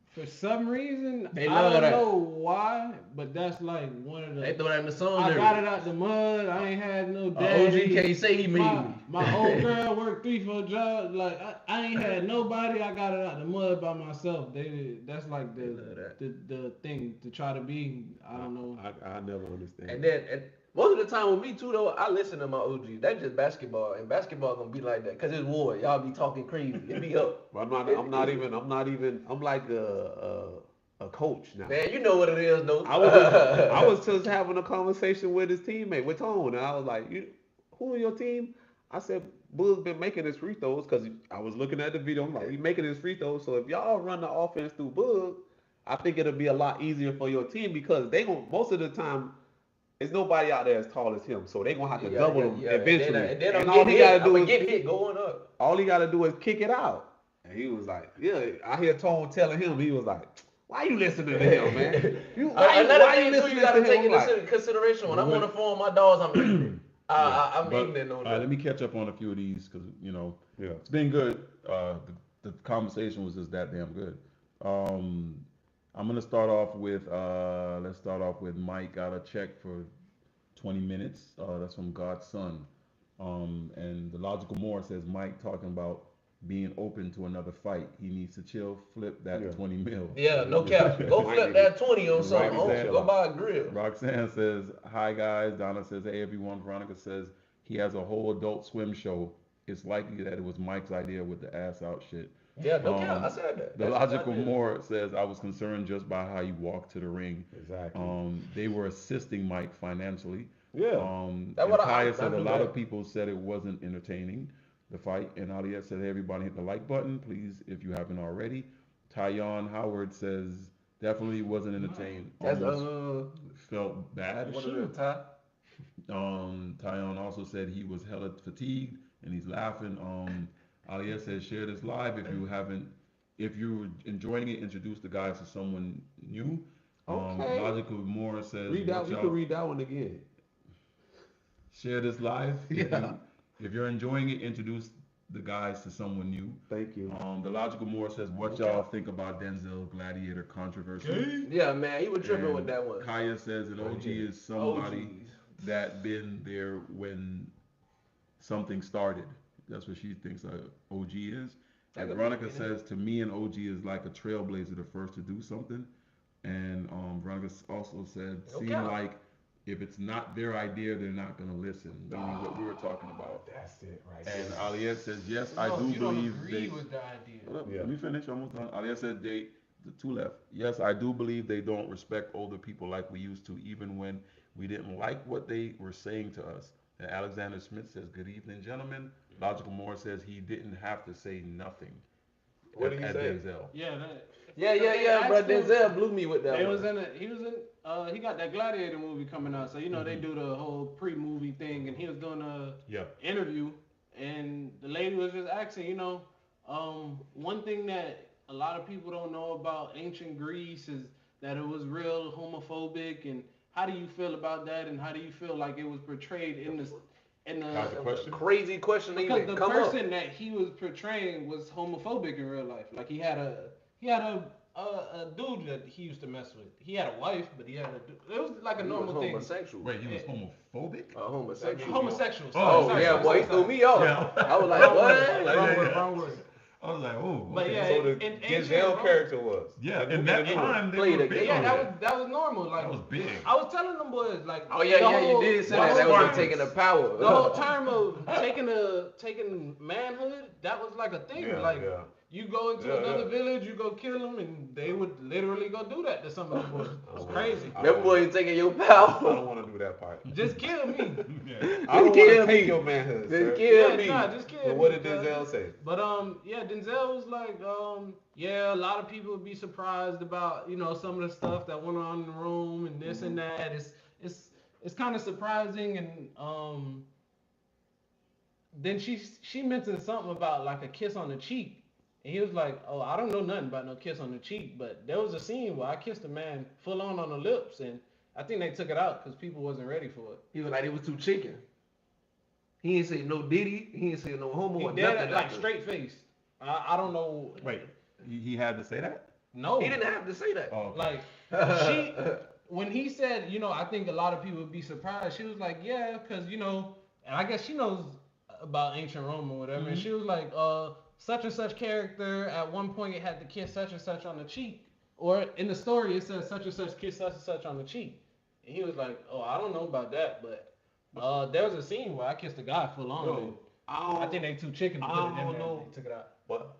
For some reason, They I love don't that. know why, but that's like one of They the. throw that in the song. I got it out the mud. I ain't had no daddy. OG can't say he made me. My old girl worked 3-4 jobs. Like I ain't had nobody. I got it out the mud by myself. That's like They love that. the thing to try to be. I don't know. I never understand. And then most of the time with me too though, I listen to my OG. That's just basketball, and basketball gonna be like that, cause it's war. Y'all be talking crazy. It be up. But I'm not even. I'm like a coach now. Man, you know what it is though. I was just having a conversation with his teammate, with Tone, and I was like, who on your team? I said, Boog been making his free throws, because I was looking at the video. I'm like, he making his free throws. So if y'all run the offense through Boog, I think it'll be a lot easier for your team, because they gonna, most of the time, there's nobody out there as tall as him, so they gonna have to double him eventually. And then And all he gotta do is get hit going up. all he gotta do is kick it out. And he was like, yeah, I hear Tone telling him, he was like, why you listening to him, man? Another why thing too, you gotta take into consideration when I'm Well, on the phone with my dogs, I'm ignorant. I'm But, ignorant on all right, that. let me catch up on a few of these because Yeah. it's been good. The conversation was just that damn good. I'm gonna start off with let's start off with Mike got a check for 20 minutes. That's from God's Son. And the logical more says Mike talking about being open to another fight. He needs to chill, flip that Yeah. 20 mil. Yeah, no cap. Go flip that 20 on something. Right, Go buy a grill. Roxanne says, hi guys. Donna says, hey everyone. Veronica says, he has a whole Adult Swim show. It's likely that it was Mike's idea with the ass out shit. Yeah, no cap. I said that. The That's logical what I did. more says, I was concerned just by how you walked to the ring. Exactly. They were assisting Mike financially. Yeah. That's And what Kaya I said a knew lot that. of people said it wasn't entertaining, the fight. And Aliyah said, hey, everybody hit the like button, please, if you haven't already. Tyon Howard says, definitely wasn't entertained. That's Almost felt bad. What is it, Ty? Tyon also said he was hella fatigued and he's laughing. Aliyah says, share this live if you're enjoying it, introduce the guys to someone new. Okay. Logical Moore says, Read that. You can read that one again. share this live. Yeah. If you're enjoying it, introduce the guys to someone new. Thank you. The Logical Moore says, what y'all think about Denzel Gladiator controversy? Yeah, man, he was tripping And with that one. Kaya says an OG is somebody that been there when something started. That's what she thinks a OG is. And Veronica says, to me, an OG is like a trailblazer, the first to do something. And Veronica also said, seem like if it's not their idea, they're not going to listen. Meaning what we were talking about. That's it, right? And Aliyah says, yes, I No, do you don't believe agree they. with the idea. Hold up, let me finish. Almost done. Aliyah said the two left. Yes, I do believe they don't respect older people like we used to, even when we didn't like what they were saying to us. And Alexander Smith says, good evening, gentlemen. Logical Moore says he didn't have to say nothing. What did he say? Denzel. Yeah, Bro, Denzel blew me with that He one. he got that Gladiator movie coming out, so they do the whole pre-movie thing, and he was doing a interview, and the lady was just asking, one thing that a lot of people don't know about ancient Greece is that it was real homophobic, and how do you feel about that, and how do you feel like it was portrayed in the That's the question. Crazy question. because the person that he was portraying was homophobic in real life. Like he had a dude that he used to mess with. He had a wife, but he had it was like a normal thing. Homosexual. Wait, he was homophobic? Homosexual. Homosexual. Oh, Sorry, yeah, boy, he threw me off. Yeah. I was like, Wrong what? word, wrong word. I was like, oh. But yeah, So the in Denzel ancient character was. Yeah, in that time, they Played were a big game. Yeah, on that was normal. Like That was big. I was telling them boys, like Oh yeah, you did say that. That was taking the power. the whole term of taking manhood, that was like a thing. Yeah, like yeah. you go into another village, you go kill them, and they would literally go do that to some of the boys. It's crazy. That boy taking your I power. don't want to do that part. Just kill me. I don't want kill to take me. your manhood, Just sir. kill Yeah, me. nah, just kill But what me, did Denzel say? But Denzel was like, yeah, a lot of people would be surprised about, some of the stuff that went on in the room and this and that. It's kind of surprising, and then she mentioned something about like a kiss on the cheek. And he was like, oh, I don't know nothing about no kiss on the cheek, but there was a scene where I kissed a man full on the lips, and I think they took it out because people wasn't ready for it. He was like, it was too chicken. He ain't say no Diddy. He ain't say no homo He or did nothing. it like straight faced. I don't know. Wait, he had to say that? No. He didn't have to say that. Oh, Like, when he said, I think a lot of people would be surprised, she was like, yeah, because, and I guess she knows about ancient Rome or whatever, and she was like, such and such character at one point it had to kiss such and such on the cheek, or in the story it says such and such kiss such and such on the cheek, and he was like, oh, I don't know about that, but there was a scene where I kissed a guy full on, and I think they too chicken to put it in there, they took it out. But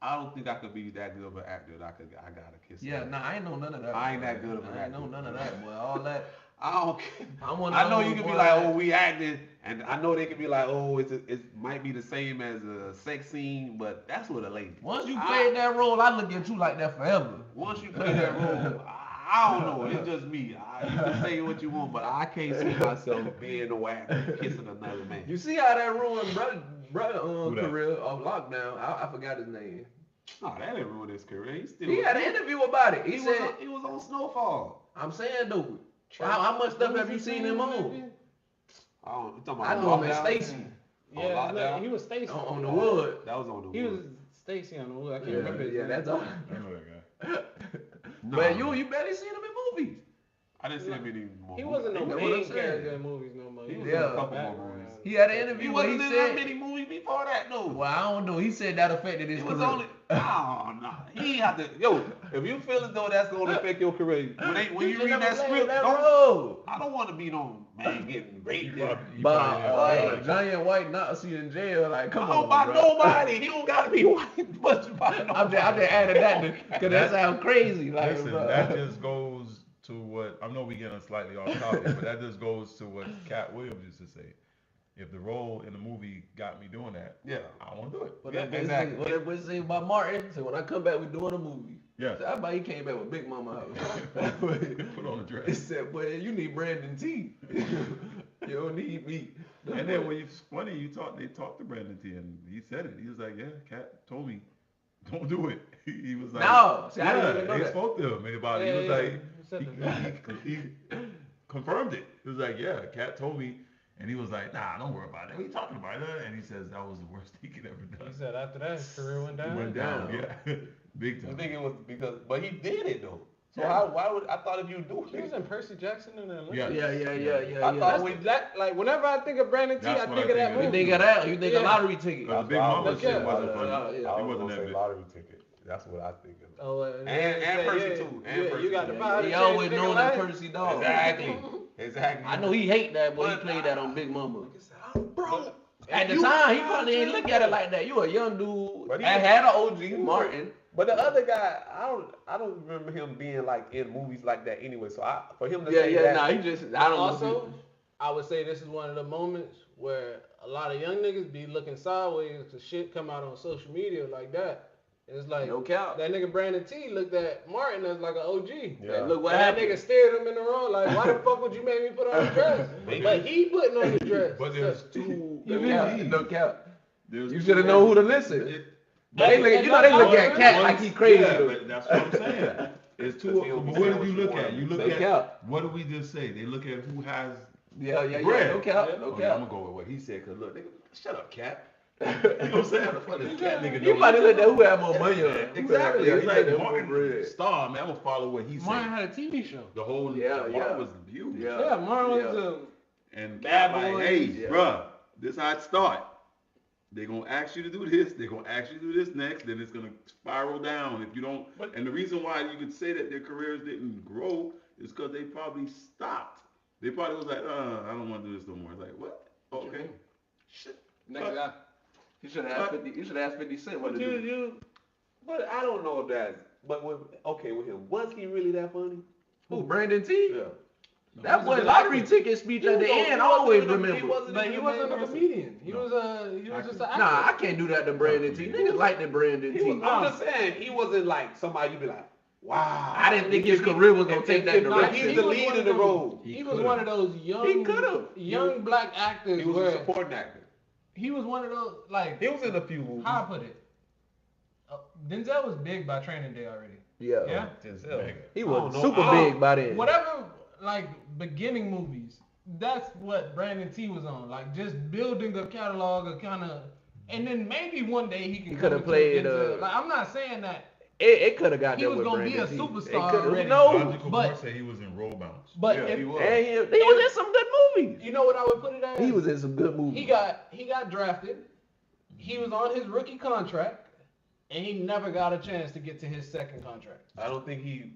I don't think I could be that good of an actor that I gotta kiss. Yeah, her. nah, I ain't know none of that. I ain't that good of an I ain't actor. know none of that, boy. All that. I don't. I know you can be like, oh, we acting, and I know they can be like, oh, it might be the same as a sex scene, but that's what a lady. Once you played that role, I look at you like that forever. Once you play that role, I don't know. It's just me. You can say what you want, but I can't see myself being no actor kissing another man. You see how that ruined brother that? career of lockdown? I forgot his name. No, that didn't ruin his career. He had an interview about it. He said he was on Snowfall. I'm saying though. How much stuff have you seen him on? You talking about I know him as Lockdown? Stacy On Yeah, Lockdown? he was Stacy. on the wood. That was on the He wood. was Stacy on the wood. I can't remember his name. that's all. I know that guy. But you barely seen him in movies. I didn't see him any more. He wasn't no That's what I'm main saying. character in movies no more. He was Yeah. in a couple more movies. He had an He interview where wasn't he in that said, many movies before that, though. well, I don't know. He said that affected his It career. was only. Oh, no. He ain't have to. Yo, if you feel as though that's going to affect your career, when you read that script, I don't want to be no man getting raped. But giant white Nazi in jail, like, come on, by bro. nobody. He don't got to be white. But by I'm just adding that because that sounds crazy. Like, Listen, bro. that just goes to what I know we getting slightly off topic, but that just goes to what Cat Williams used to say. If the role in the movie got me doing that, Yeah. I want to do it. But Yeah, that boy exactly. say, what that boy say about Martin? Say when I come back, we doing a movie. Yeah. So I bet he came back with Big Mama house. Put on a He dress. said, boy, you need Brandon T. You don't need me. And then when it's funny, they talked to Brandon T, and he said it. He was like, "Yeah, Cat told me, don't do it." He was like, No, see, I didn't "Yeah." even know They that. spoke to him about it. Yeah, He was yeah, like, he said that. he confirmed it. He was like, "Yeah, Cat told me," and he was like, "Nah, don't worry about it. What are you talking about?" And he says that was the worst he could ever He done. said after that, his career went He down. went down, yeah, big I time. think it was because, but he did it though. So Yeah. why would I thought if you do He was it? in Percy Jackson in the Olympics. Yeah. Yeah. I thought That's like whenever I think of Brandon T, That's I what think I of that think You of. movie. think of that? You think Yeah. a lottery ticket? The Big Mama Look, shit yeah. wasn't funny. Yeah. I It was wasn't gonna say that big. lottery ticket. That's what I think of. Oh, And Percy too. And Yeah, Percy you got too. the power to He change always nigga known that life. Percy dog. Exactly. I know he hate that, but he But played that on Big Mama. Bro, At the time, he probably ain't look at it like that. You a young dude. But he I was- had an OG, Martin. But the other guy, I don't remember him being like in movies like that anyway. So for him to say that, Nah, he just, I don't Also, I would say this is one of the moments where a lot of young niggas be looking sideways because shit come out on social media like that. It's like No cap. that nigga Brandon T looked at Martin as like an OG. Yeah. Look what That happened. nigga steered him in the wrong. Like, why the fuck would you make me put on the dress? But he putting on the dress. But there's two. No You cap. feel me? No cap. There's You two should have known who to ways. listen. But they look, you know, they look at Cat like he crazy. Yeah, though. but that's what I'm saying. It's two. Because But he'll what say did you what look you at? You look No at cap. what did we just say? They look at who has. Yeah. Bread. No cap. No Okay, I'm cap. gonna go with what he said. Cause look, nigga, shut up, Cat. You know what I'm saying? How the fuck does Cat nigga You know? probably looked at who had more money on. Exactly. Yeah, It's he like looked at Martin who bread. Star, man. I'm gonna follow what he Martin said. had a TV show. The whole Yeah. Martin was huge. Yeah, Martin was And Bad Cat like, Boys. hey, Yeah. bruh, this how it start. They're gonna ask you to do this. They're gonna ask you to do this next. Then it's gonna spiral down if you don't. And the reason why you could say that their careers didn't grow is because they probably stopped. They probably was like, I don't want to do this no more. It's like, what? Okay. Shit. Next guy. You should have asked 50. You should have asked 50 Cent what to do. But I don't know if that's. But with him, was he really that funny? Who? Brandon T. Yeah. That boy lottery ticket speech at the end. I always remember. But he wasn't a comedian. He was just an actor. Nah, I can't do that to Brandon T. Niggas like that Brandon T. I'm just saying, he wasn't like somebody you'd be like, wow. I didn't think his career was gonna take that Nah, direction. He's the lead in the role. He was one of those young, He could've. young black actors He was where a supporting actor. he was one of those like. He was in a few movies. How I put it? Denzel was big by Training Day already. Yeah. Yeah. Denzel. He I was don't know. super big by then. Whatever, like beginning movies. That's what Brandon T was on. Like just building a catalog of kind of, and then maybe one day he can. coulda played, Like I'm not saying that. It could have got He there was with gonna be Brandon a T. superstar It coulda- already. No. Logical but- Boy said he was in Roll Bounce. But Yeah, if he was. And he was in some good movies. you know what I would put it as, He was in some good movies. He got drafted. He was on his rookie contract, and he never got a chance to get to his second contract. I don't think he.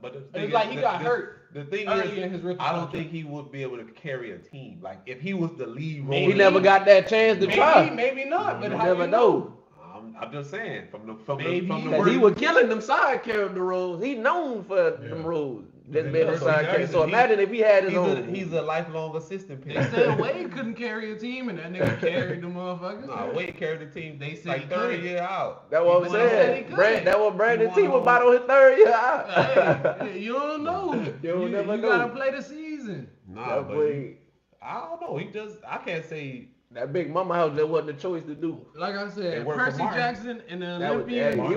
But the It's thing like is, he got hurt The thing early is, in his rookie I don't contract. think he would be able to carry a team. Like if he was the lead role, He never got that chance to try. Maybe not. But You how never you know. I'm just saying from the Maybe. from the Cause word. he was killing them side character roles. He known for them roles. Just being a side character. So imagine if he had his own. He's a lifelong assistant. They said Wade couldn't carry a team, and that nigga carried the motherfuckers. Nah, Wade carried the team. They said like he third couldn't. year out. That's what I'm said he saying. couldn't. That what Brandon He T won was about on his third year out. Hey, you don't know. You never you know. gotta play the season. Nah, That but boy, I don't know. He just I can't say. that Big Mama house, there wasn't a choice to do. Like I said, It worked for Percy Martin. Jackson and the That was, Olympians. he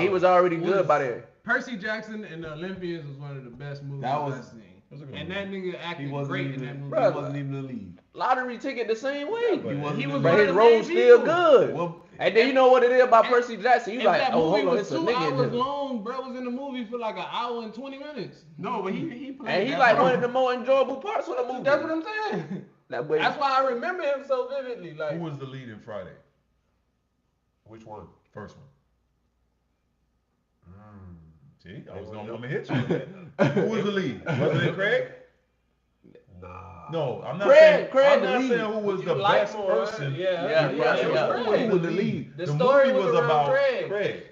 was already Was- good by then. Percy Jackson and the Olympians was one of the best movies That was- I've seen. was a good And movie. that nigga acted He wasn't great even. in that movie. Bruh, He wasn't even the lead. Lottery ticket the same way. He wasn't He the was lead. But one his of the role's main still people. good. Well, And then you know what it is about And- Percy Jackson. You And like, that oh, movie hold on, was it's a 2 nigga in hours there. long. Bro was in the movie for like an hour and 20 minutes. no, but he played. And he's that like role. one of the more enjoyable parts of the movie. That's what I'm saying. That boy, That's why I remember him so vividly. Like, Who was the lead in Friday? Which one? First one. See, I was They gonna were- I'm gonna hit you with that. Who was the lead? Was it Craig? Nah. No, I'm not Craig saying. the I'm not lead. saying who was You the like best more, right? person. Yeah, yeah, it yeah. was Craig. Who was the lead? The The story movie was around about Craig. Craig.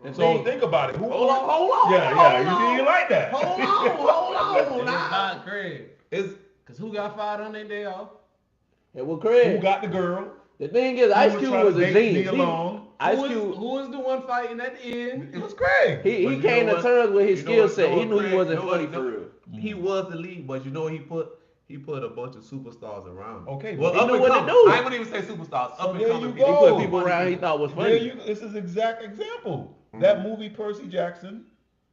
And So Big. think about it. Who? Hold on. Yeah, you see, you write that. Hold on. It's not Craig. Cause who got fired on their day off? Yeah, well, Craig. Who got the girl? The thing is, Ice Cube was a genius. Who was the one fighting at the end? It was Craig. He came to terms with his skill set. He knew he wasn't funny for real. He was the lead, but you know what he put? He put a bunch of superstars around him. Okay, well, he knew what to do. I wouldn't even say superstars. So Up and there coming you people. go. He put people around he thought was funny. This is exact example. That movie Percy Jackson.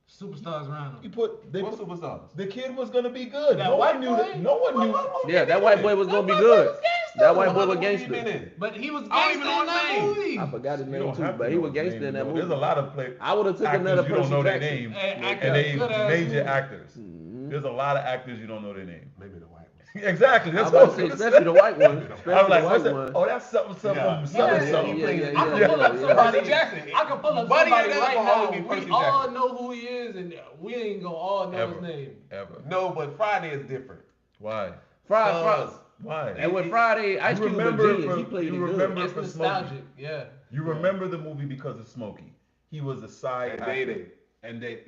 Superstars around him. What superstars? The kid was gonna be good. That No white one knew boy? that. No one knew. Yeah, that white boy was gonna be good. That white boy was gangster. But he was I don't gangster even know in that his name. movie. I forgot his You name don't too, have to but he know was his gangster name, in that you know. movie. There's a lot of play. I would have took Actors another you don't Percy know their Jackson. name, Hey, and they good-ass major movie. actors. Mhm. There's a lot of actors you don't know their name. Maybe the white one. Exactly. I That's was what about to say, especially the white one. I Especially was like, the what's white that? one. Oh, that's something, something, Yeah. something, Yeah, something. yeah, yeah, I can yeah, pull up yeah. somebody. Percy Jackson. I can pull up Buddy somebody ain't right never now. always be We Percy all Jackson. know who he is, and we ain't gonna all know his name. Ever. No, but Friday is different. Why? Friday. Why? And with Friday, Ice Cube was a genius. He played it good. remember It's for nostalgic, Smokey. yeah. You remember the movie because of Smokey. He was a side And actor. Day-Day. And they,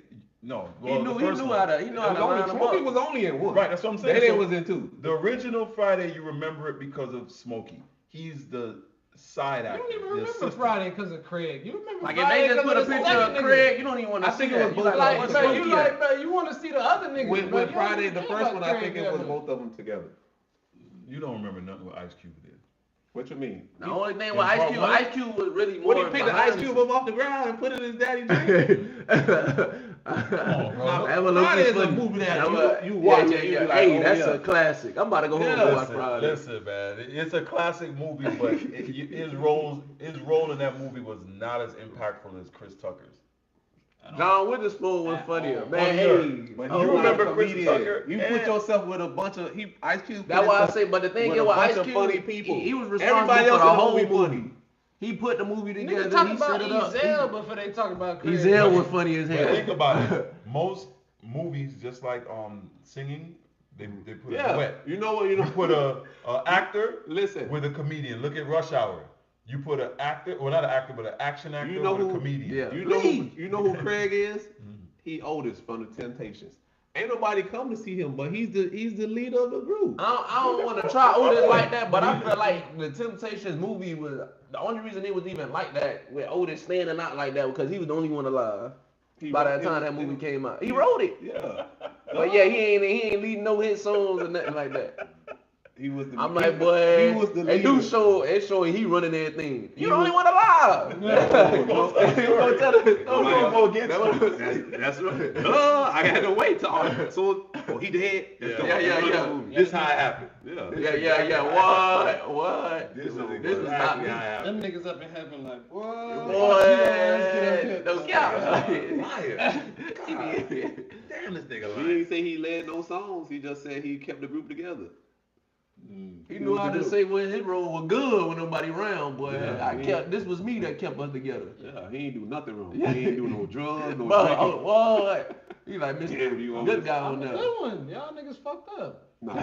no. He Well, knew the he first knew one. how to round him Smokey up. was only in one. Right, that's what I'm saying. Day-Day So was in two. the original Friday, you remember it because of Smokey. He's the side You actor. don't even the remember assistant. Friday because of Craig. You remember Like if Friday they just 'cause put a of the picture of second nigga. Craig, you don't even want to I see think it that. was You both like, of what's them. Bro, Smokey you at? like, bro, you want to see the other niggas. With bro. You Friday, don't the care first about one, I Craig think it was together. both of them together. You don't remember nothing what Ice Cube did. What you mean? The only thing with Ice Cube was really more. When he picked the ice cube up off the ground and put it in his daddy drink? Come on, bro. That was Friday is a funny. movie that That you was- watch yeah, it, you yeah, be like, hey, oh, that's yeah. a classic. I'm about to go home and watch Friday. Listen, man. It's a classic movie, but his role in that movie was not as impactful as Chris Tucker's. John Witherspoon was funnier, man. On the Hey, earth. But oh, you remember Chris Chris Tucker? Tucker You and- put yourself with a bunch of Ice Cube. that's why I say. But the thing is, with Ice Cube, funny people. he was responsible Everybody for else the in the whole movie movie. funny. He put the movie together. Niggas talk He about set it up. Ezel before they talk about Craig. Ezel was funny as But hell. think about it. Most movies, just like singing, they put a duet. You know what? You put a actor Listen. with a comedian. Look at Rush Hour. You put an actor, well not an actor, but an action actor You know with who- a comedian. yeah. You know who Craig is? He Otis from the Temptations. Ain't nobody come to see him, but he's the leader of the group. I don't want to try Otis like that, but I feel like the Temptations movie was the only reason it was even like that with Otis standing out like that because he was the only one alive. By that time that movie came out, he wrote it. Yeah. But yeah, he ain't leading no hit songs or nothing like that. He was the I'm like, boy, he was the they leader. do show he running everything. You the only was- one alive. You gonna tell us? Oh, No, yeah. go against him. That's right. I got to wait till so he dead. Let's go. Yeah. This how it happened. Yeah. Yeah. What? This is This is not exactly me. how it happened. Them niggas up in heaven like, what? Boy, no cap. Liar. Damn, this nigga He lying. didn't say he led no songs. He just said he kept the group together. He knew how to say when his role was good when nobody around, boy. Yeah. This was me that kept us together. Yeah, he ain't do nothing wrong. He ain't do no drugs, no But drinking. what? He like Mr. Yeah, you Good guy I'm on a there. good one. Y'all niggas fucked up. Nah,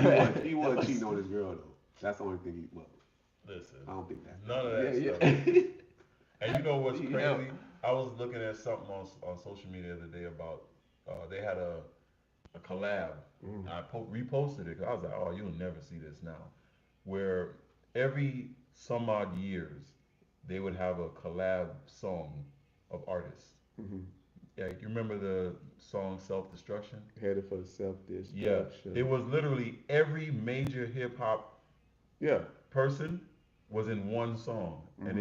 he wasn't cheating on his girl though. That's the only thing he was. Listen, I don't think that. none of that Yeah, stuff. yeah. And you know what's crazy? Yeah. I was looking at something on social media the other day about they had a collab. I reposted it 'cause I was like, oh, you'll never see this now. Where every some odd years they would have a collab song of artists. Yeah, you remember the song Self Destruction? Headed for the self-destruction. Yeah, it was literally every major hip hop Yeah. person was in one song, and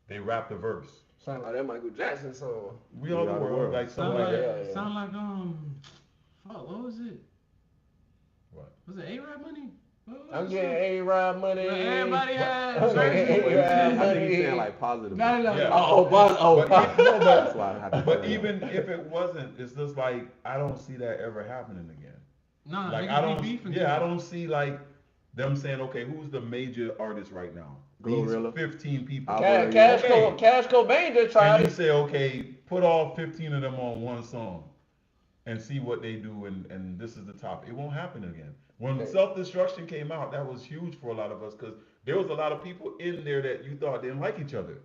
they rapped a verse. Sound like that Michael Jackson song. We are the world, like something like that. Yeah. Sound like fuck, what was it? What? Was it A-Rap money? What was I'm it? getting A-Rod money. Well, everybody had I'm getting verses. A-Rod I think money. he's saying like positive. Got it like, Yeah. That's why I had to But say even if it wasn't, it's just like I don't see that ever happening again. nah, Like niggas I be don't, beefing. yeah, I don't see like them saying, okay, who's the major artist right now? Glorilla. These 15 people. Cash Cobain just tried And you it. say, okay, put all 15 of them on one song and see what they do, and this is the top. It won't happen again. When Okay. Self-Destruction came out, that was huge for a lot of us because there was a lot of people in there that you thought didn't like each other.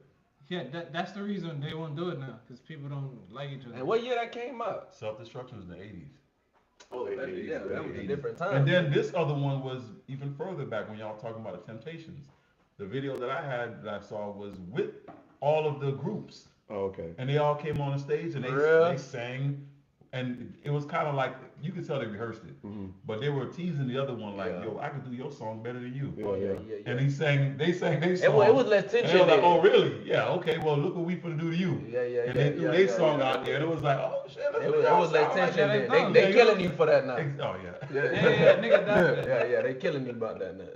Yeah, that's the reason they won't do it now, because people don't like each other. And what year that came out? Self-destruction was in the 80s. Oh, that was a 80s. different time. And then this other one was even further back when y'all talking about the Temptations. The video that I saw was with all of the groups. Oh, okay. And they all came on the stage and they sang, and it was kind of like you could tell they rehearsed it, but they were teasing the other one like, "Yo, I could do your song better than you." Yeah. And they sang their song. It was less tension. And they were like, "Oh, really? Yeah, okay. Well, look what we finna do to you." And they threw their song out there, and it was like, "Oh shit, it was less tension. They killing you for that now. Oh yeah. Yeah, nigga, that's Yeah, they killing me about that now.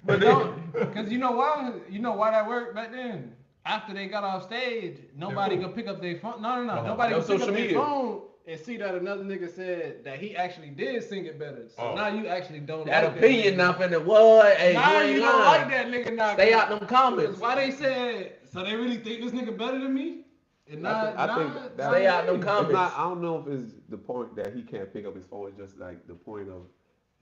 But don't, because you know why that worked back then. After they got off stage, nobody could pick up their phone. No. Nobody could pick up their phone and see that another nigga said that he actually did sing it better. So now you actually don't that like opinion that now finna what? Hey, now you you ain't don't lying. like that nigga now. Stay out them comments. Why they said, so they really think this nigga better than me? And I think that stay out them comments. It's not, I don't know if it's the point that he can't pick up his phone. It's just like the point of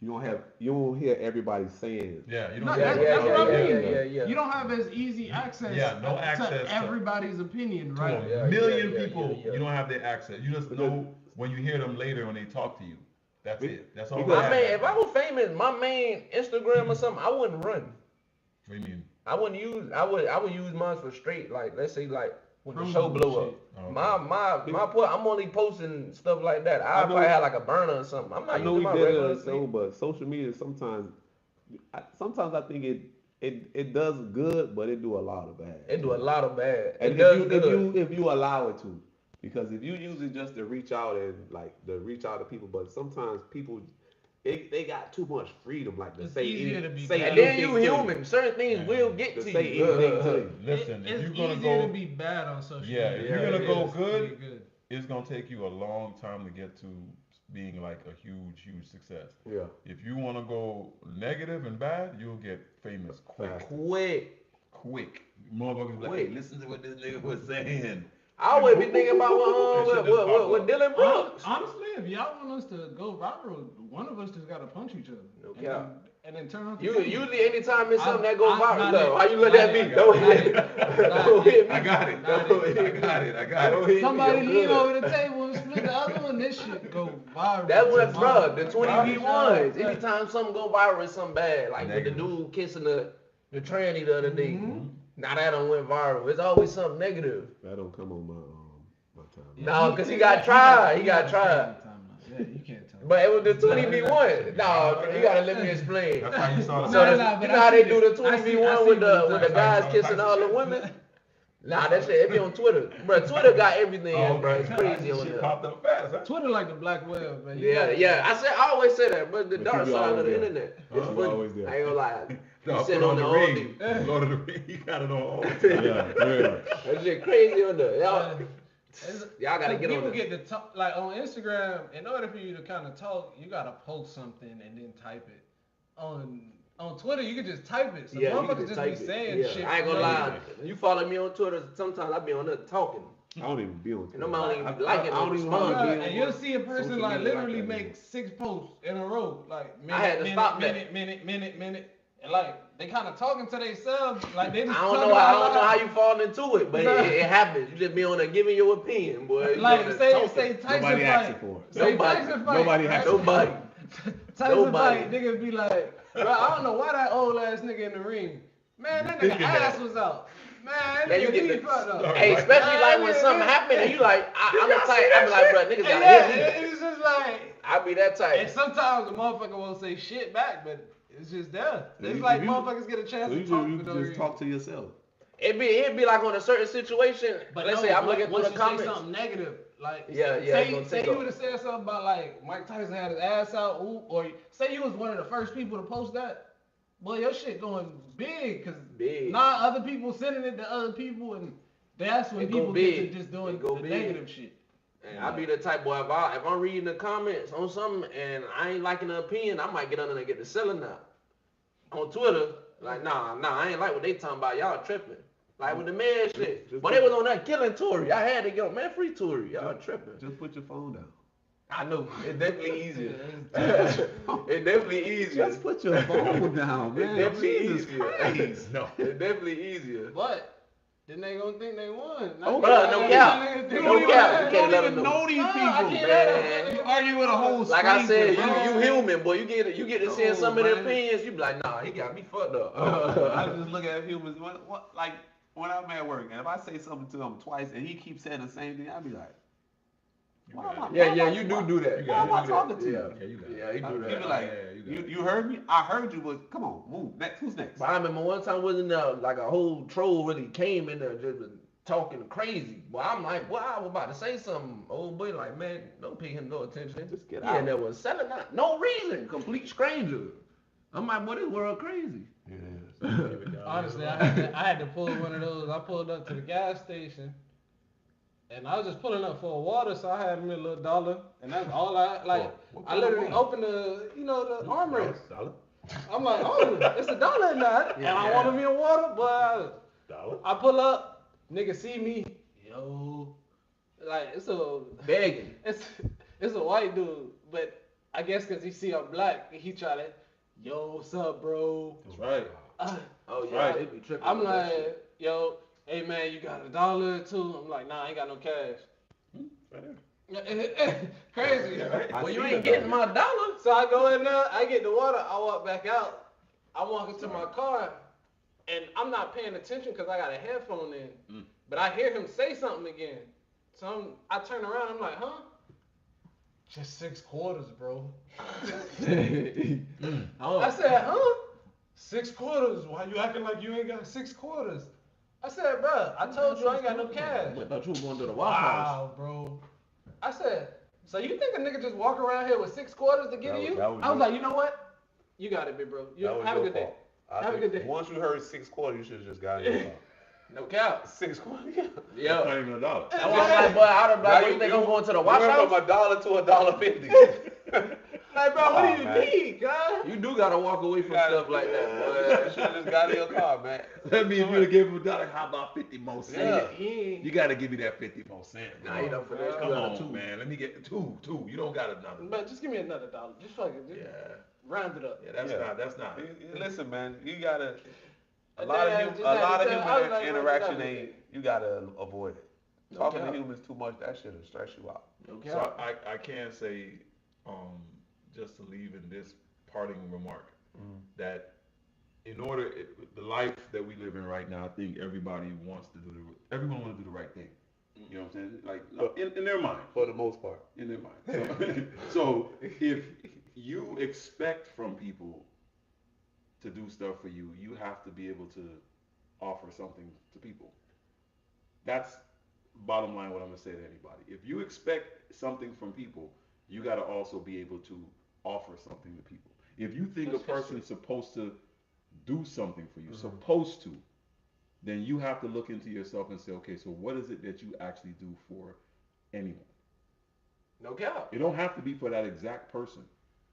you won't hear everybody saying. Yeah, you don't. No, that's what I mean. Yeah. You don't have as easy access. To everybody's opinion, right? To a million people, you don't have their access. You just know when you hear them later when they talk to you. That's it. That's all. I mean, if I was famous, my main Instagram or something, I wouldn't run. What do you mean? I wouldn't use. I would use mine for straight. Like, let's say like when the show blow up. Oh, My I'm only posting stuff like that. I probably have like a burner or something. I'm not using my regular show, but social media sometimes I think it does good, but it do a lot of bad. It do a lot of bad. And if you allow it to, because if you use it just to reach out to people, but sometimes people they got too much freedom, like to say anything. And then you human. Certain things will get to you. Listen, if you're gonna easier to be bad on social media. If you're gonna go good, it's gonna take you a long time to get to being like a huge success. Yeah. If you wanna go negative and bad, you'll get famous quick. Motherfuckers be like, hey, listen to what this nigga was saying. I always be thinking about what Dylan Brooks. Honestly, if y'all want us to go viral, one of us just gotta punch each other. No cap. And then turn on. Usually, anytime it's something that goes viral, no, how you look at me? Don't hit me. I got it. Somebody lean over the table and split the other one. This shit go viral. That's what, bro. The 20v1s. Anytime something go viral, it's something bad. Like with the dude kissing the tranny the other day. Now that don't went viral. It's always something negative. That don't come on my time. No, because he got tried. He got tried. Yeah, you can't tell. But it was the 20v1. No, you gotta let me explain. That's how you saw So the you know how they do the 20v1 with the guys kissing all the women? Nah, that shit, it be on Twitter. Bro, Twitter got everything, bro. It's crazy on there. Popped up fast, huh? Twitter like the black web, man. Yeah. I always say that, but the dark side of the internet. It's funny. Always there. I ain't gonna lie. No, Sitting on the ring. Lord of the Ring. You got it on all the time. That shit crazy on there. Y'all gotta get on People there. get to talk, like on Instagram, in order for you to kind of talk, you gotta post something and then type it. On Twitter, you can just type it. So Yeah, you motherfuckers can just type be it. saying Yeah, shit. I ain't gonna lie. You follow me on Twitter, sometimes I be on there talking. I don't even be on Twitter. Nobody even like it. I don't even want to be on And you'll see a person social like media literally like that make 6 posts in a row, like I had to stop that. minute, and like they kind of talking to themselves, like they just. I don't know how you fall into it, but it happens. You just be on there giving your opinion, boy. Like say Tyson Nobody fight. asking for it. Say Tyson fight. Nobody asking Nobody. Tyson fight, niggas be like, bro, I don't know why that old ass nigga in the ring. Man, that nigga ass was out. Man, that Yeah, you nigga get deep fucked up. Hey, especially like when something happen and you like, I'm the type, I be like, bro, niggas gotta hit me. It's just like, I be that type. and sometimes the motherfucker won't say shit back, but it's just there. It's like motherfuckers get a chance to talk. You just talk to yourself. It'd be like on a certain situation. But let's say I'm looking through the comments. Say something negative, like it's gonna say take you off. would have said something about like Mike Tyson had his ass out, or say you was one of the first people to post that. Well, your shit going big, cause not other people sending it to other people, and that's when people get to just doing the negative shit. And I be the type, boy, if I'm reading the comments on something and I ain't liking the opinion, I might get under there and get the selling out. On Twitter, like, nah, I ain't like what they talking about. Y'all tripping. Like with the man shit. But they was on that killing Tory. I had to go, man, free Tory. Y'all tripping. Just put your phone down. I know. It's definitely easier. It's definitely easier. Just put your phone down, man. It's definitely Jesus easier. Christ. No. It's definitely easier. But then they gonna think they won. Oh, bruh, no cap. You No cap. You can't let them know know. these Nah, I people. can't Man. You argue with a whole Like I said, stranger, you human, boy. You get to seeing No, some of their man. opinions. You be like, nah, he got me fucked up. I just look at humans. What like when I'm at work, and if I say something to him twice, and he keeps saying the same thing, I be like, Yeah, you do that. Why am I talking to you? Yeah, you got it. Yeah, he do He that. be like, you heard me? I heard you, but come on, move. Next, who's next? But I remember one time wasn't there like a whole troll really came in there just talking crazy. Well, I'm like, boy, I was about to say something. Old boy like, man, don't pay him no attention. Just get He out. in there was selling out, no reason, complete stranger. I'm like, boy, this world crazy. It is. Honestly, I had to pull one of those. I pulled up to the gas station, and I was just pulling up for a water, so I had me a little dollar, and that's all I like. What I kind of literally water? opened the armrest. Dollar? I'm like, oh, it's $1 in that, and I wanted me a water, but Dollar? I pull up, nigga see me, yo, like it's Begging. a white dude, but I guess because he see I'm black, he try to, yo, what's up, bro? That's right. Oh yeah, Right. they be tripping. I'm with that like, shit. yo, hey man, you got $1 or two? I'm like, nah, I ain't got no cash. Right there. Crazy. Well, you ain't getting my dollar. So I go in there, I get the water, I walk back out. I walk into my car, and I'm not paying attention because I got a headphone in. But I hear him say something again. So I turn around, I'm like, huh? Just 6 quarters, bro. I said, huh? 6 quarters? Why you acting like you ain't got 6 quarters? I said, bro, I told you I ain't got no cash. I thought you were going to the Waffle House. Wow, bro. I said, so you think a nigga just walk around here with 6 quarters to give That you? was- that was I was your- like, you know what? You got it, big bro. You That was have a your good day. fault. I Have a think good day. Once you heard 6 quarters, you should have just got in your car. No cap. 6 quarters. That's Yeah. not even $1. I was like, boy, I don't know. You think I'm going to the Waffle Went House? from $1 to $1.50. Like, bro, what do you man. need, God? You do gotta walk away from stuff like that, You boy. should have just got in your car, man. That means you would have gave him $1. How about 50 more cents? Yeah. You got to give me that 50 more cents. Nah, you don't for that. Come You got on, a two. man. Let me get two. You don't got another. But just give me another $1. Just fucking just Yeah. round it up. Yeah, that's not. Listen, man, you gotta. A And lot then I of just a had to lot of tell- I was human like, interaction bro, ain't. You gotta avoid it. Talking to cap. humans too much, that shit'll stress you out. No So cap. I can say, just to leave in this parting remark, that in order, the life that we live in right now, I think everybody wants to everyone wants to do the right thing. You know what I'm saying? Like in their mind. For the most part. In their mind. So if you expect from people to do stuff for you, you have to be able to offer something to people. That's bottom line what I'm gonna say to anybody. If you expect something from people, you gotta also be able to offer something to people. If you think a person's supposed to do something for you, supposed to, then you have to look into yourself and say, okay, so what is it that you actually do for anyone? No cap. It don't have to be for that exact person.